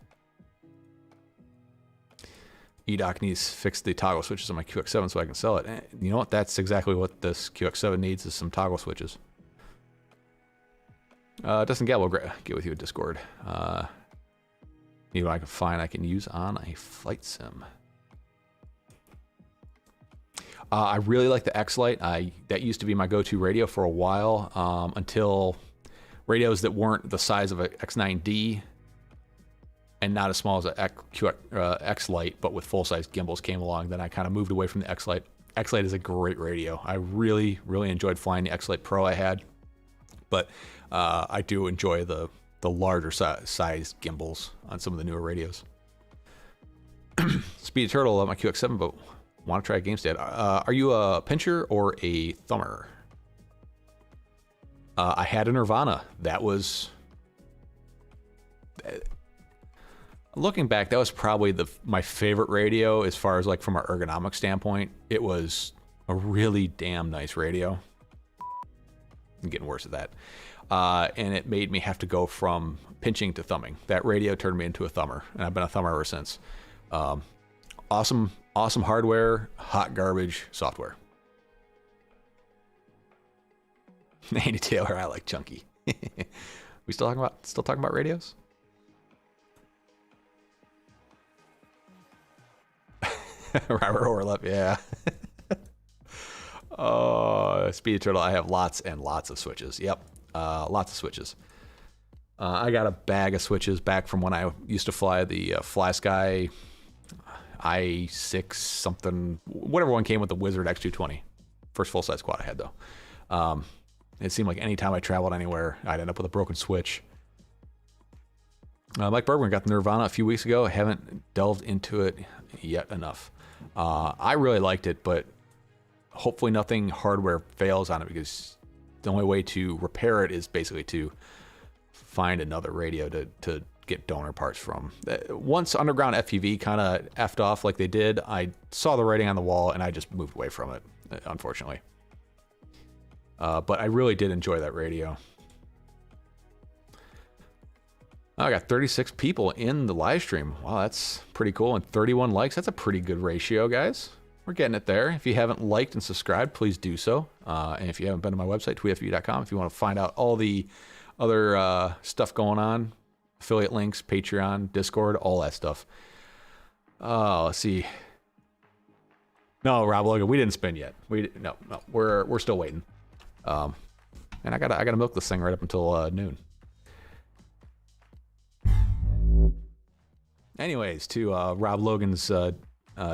EDOC needs to fix the toggle switches on my QX7 so I can sell it. You know what? That's exactly what this QX7 needs, is some toggle switches. Dustin Gab will get with you at Discord. Need what I can find I can use on a flight sim. I really like the X-Lite. That used to be my go-to radio for a while, until radios that weren't the size of an X9D and not as small as an X-Lite, but with full-size gimbals came along. Then I kind of moved away from the X-Lite. X-Lite is a great radio. I really, really enjoyed flying the X-Lite Pro I had, but I do enjoy the larger size gimbals on some of the newer radios. Speedy Turtle, my QX7, but want to try a game stat. Are you a pincher or a thumber? I had a Nirvana. That was looking back, that was probably my favorite radio as far as like from an ergonomic standpoint. It was a really damn nice radio. I'm getting worse at that. And it made me have to go from pinching to thumbing. That radio turned me into a thumber, and I've been a thumber ever since. Awesome hardware, hot garbage software. Andy Taylor, I like chunky. We still talking about radios? Robert Orlep, yeah. Oh, Speedy Turtle, I have lots and lots of switches. Yep, lots of switches. I got a bag of switches back from when I used to fly the FlySky I6 something, whatever one came with the Wizard X220. First full-size quad I had, though. It seemed like any time I traveled anywhere, I'd end up with a broken switch. Mike Bergman got the Nirvana a few weeks ago. I haven't delved into it yet enough. I really liked it, but hopefully nothing hardware fails on it, because the only way to repair it is basically to find another radio to get donor parts from. Once Underground FPV kind of effed off like they did, I saw the writing on the wall and I just moved away from it, unfortunately. But I really did enjoy that radio. I got 36 people in the live stream. Wow, that's pretty cool. And 31 likes. That's a pretty good ratio, guys. We're getting it there. If you haven't liked and subscribed, please do so. And if you haven't been to my website, tweetfv.com, if you want to find out all the other stuff going on, affiliate links, Patreon, Discord, all that stuff. Let's see. No, Rob Logan, we didn't spin yet. No, we're still waiting. And I gotta milk this thing right up until noon. Anyways, to Rob Logan's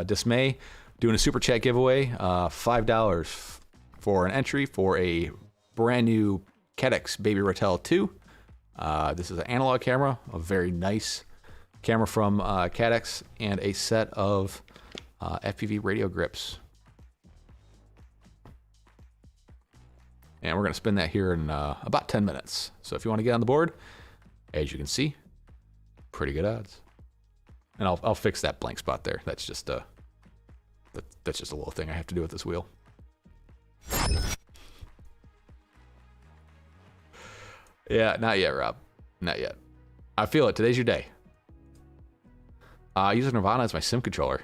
dismay, doing a super chat giveaway, $5 for an entry for a brand new Cadex Baby Ratel 2. This is an analog camera, a very nice camera from Cadex, and a set of FPV radio grips. And we're going to spin that here in about 10 minutes. So if you want to get on the board, as you can see, pretty good odds. And I'll fix that blank spot there. That's just a little thing I have to do with this wheel. Yeah, not yet, Rob. Not yet. I feel it. Today's your day. I use Nirvana as my sim controller.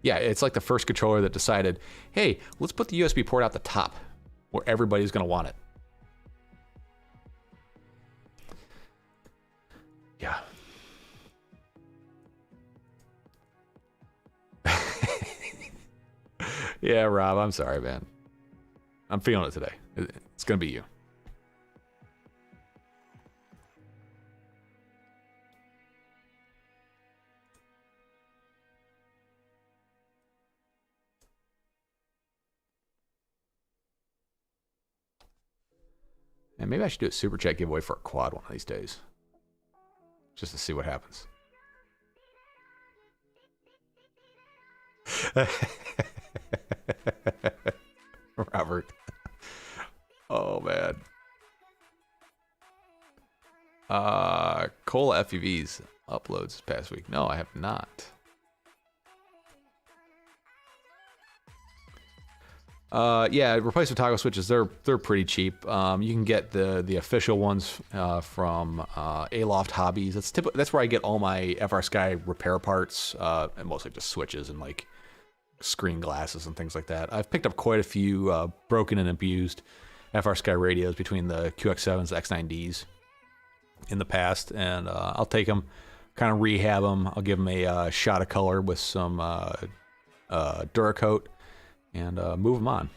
Yeah, it's like the first controller that decided, hey, let's put the USB port out the top where everybody's going to want it. Yeah. Yeah, Rob, I'm sorry, man. I'm feeling it today. It's going to be you. And maybe I should do a super chat giveaway for a quad one of these days, just to see what happens. Robert. Oh, man. Cola FPVs uploads this past week. No, I have not. Yeah, replacement toggle switches, they're pretty cheap. You can get the official ones from Aloft Hobbies. That's where I get all my FrSky repair parts, and mostly just switches and like screen glasses and things like that. I've picked up quite a few broken and abused FrSky radios between the QX7s, X9Ds in the past, and I'll take them, kind of rehab them. I'll give them a shot of color with some Duracoat, and move them on.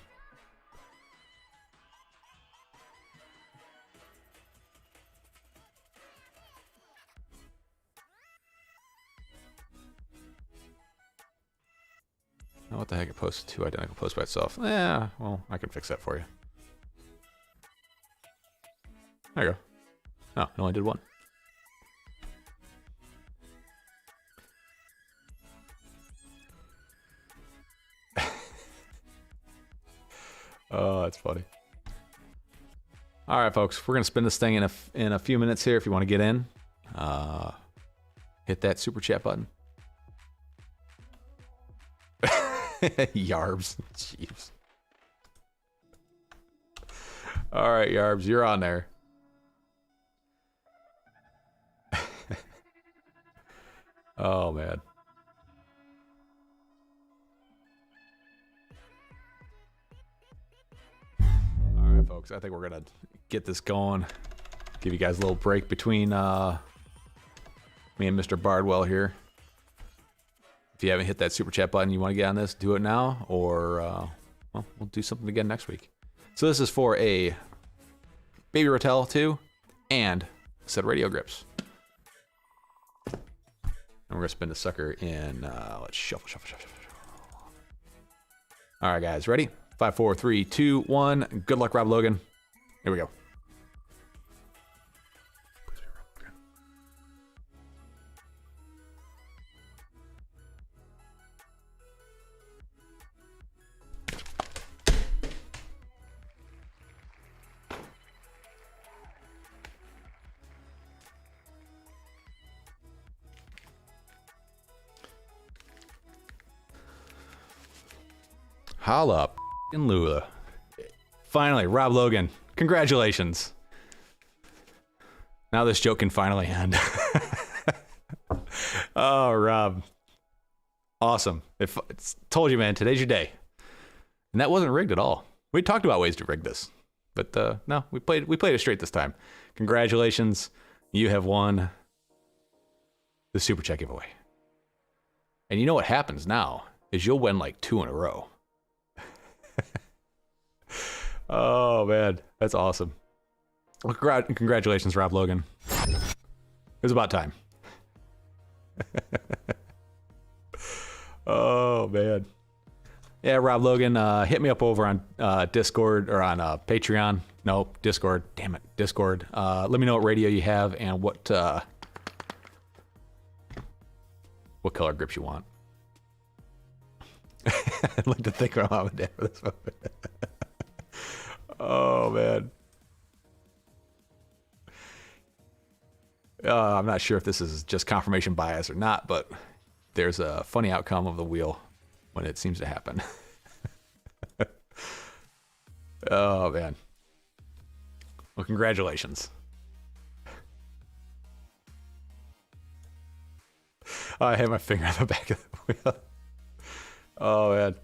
Now what the heck, it posts two identical posts by itself. Yeah, well, I can fix that for you. There you go. Oh, it only did one. Oh, that's funny. All right, folks, we're gonna spin this thing in a few minutes here. If you want to get in, hit that super chat button. Yarbs. Jeez. All right, Yarbs, you're on there. Oh, man. All right, folks, I think we're going to get this going. Give you guys a little break between me and Mr. Bardwell here. If you haven't hit that super chat button, you want to get on this, do it now, or well, we'll do something again next week. So this is for a Baby Rotel 2 and a set of radio grips. And we're going to spin the sucker in, let's shuffle. All right, guys, ready? 5, 4, 3, 2, 1. Good luck, Rob Logan. Here we go. Holla in Lula. Finally, Rob Logan. Congratulations. Now this joke can finally end. Oh, Rob. Awesome. It's told you, man, today's your day. And that wasn't rigged at all. We talked about ways to rig this. But no, we played it straight this time. Congratulations. You have won the Super Chat giveaway. And you know what happens now is you'll win like 2 in a row. Oh, man. That's awesome. Well, congratulations, Rob Logan. It was about time. Oh, man. Yeah, Rob Logan, hit me up over on Discord or on Patreon. No, Discord. Damn it, Discord. Let me know what radio you have and what color grips you want. I'd like to thank my mom and dad for this moment. Oh, man. I'm not sure if this is just confirmation bias or not, but there's a funny outcome of the wheel when it seems to happen. Oh, man. Well, congratulations. I had my finger on the back of the wheel. Oh, man.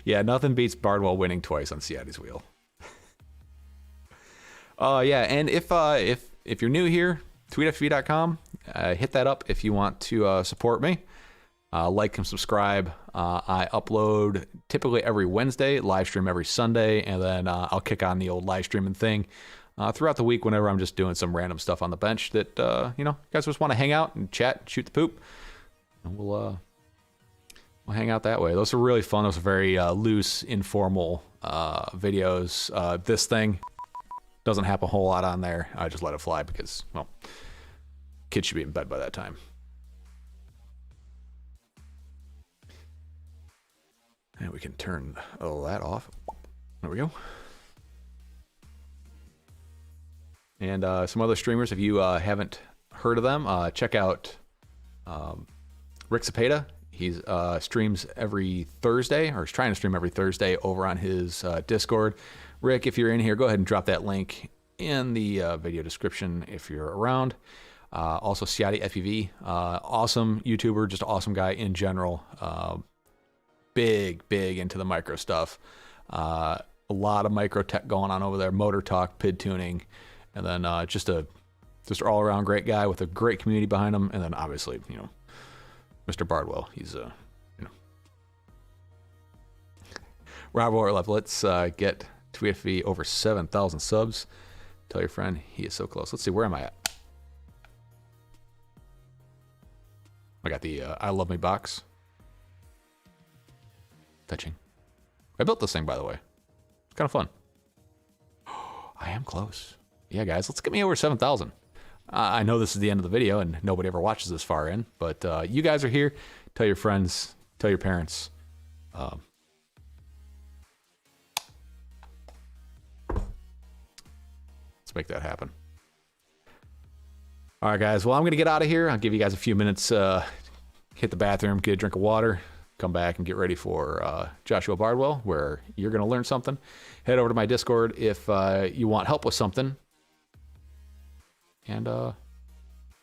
Yeah, nothing beats Bardwell winning twice on Ciati's wheel. Yeah, and if you're new here, tweetfpv.com, hit that up if you want to support me. Like and subscribe. I upload typically every Wednesday, live stream every Sunday, and then I'll kick on the old live streaming thing throughout the week whenever I'm just doing some random stuff on the bench that, you guys just want to hang out and chat, shoot the poop. And we'll hang out that way. Those are really fun. Those are very loose, informal videos. This thing doesn't happen a whole lot on there. I just let it fly because, well, kids should be in bed by that time. And we can turn all that off. There we go. And some other streamers, if you haven't heard of them, check out Rick Cepeda. He's streams every Thursday, or is trying to stream every Thursday over on his Discord. Rick, if you're in here, go ahead and drop that link in the video description if you're around. Also, Ciati FPV, awesome YouTuber, just an awesome guy in general. Big into the micro stuff. A lot of micro tech going on over there, motor talk, PID tuning, and then just all around great guy with a great community behind him. And then obviously, Mr. Bardwell, he's Rob Orlov. Let's get TweetFV over 7,000 subs. Tell your friend he is so close. Let's see, where am I at? I got the I Love Me box. Fetching. I built this thing, by the way. It's kind of fun. I am close. Yeah, guys, let's get me over 7,000. I know this is the end of the video and nobody ever watches this far in, but you guys are here. Tell your friends, tell your parents. make that happen. All right, guys. Well, I'm going to get out of here. I'll give you guys a few minutes, hit the bathroom, get a drink of water, come back and get ready for Joshua Bardwell, where you're going to learn something. Head over to my Discord if you want help with something. And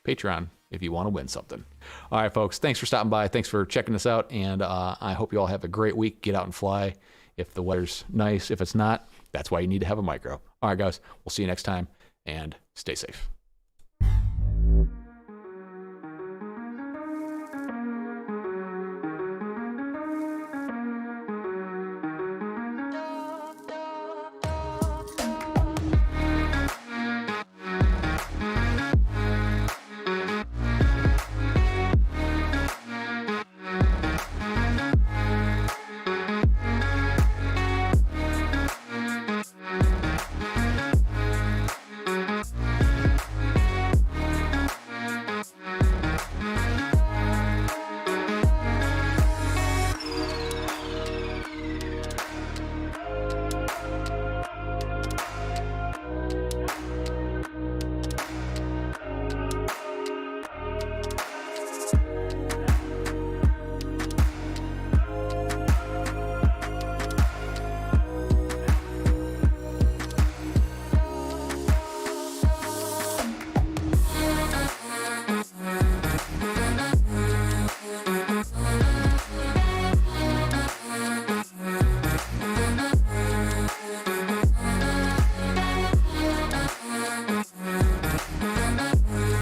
Patreon if you want to win something. All right, folks. Thanks for stopping by. Thanks for checking us out. And I hope you all have a great week. Get out and fly. If the weather's nice. If it's not, that's why you need to have a micro. All right, guys. We'll see you next time. And stay safe.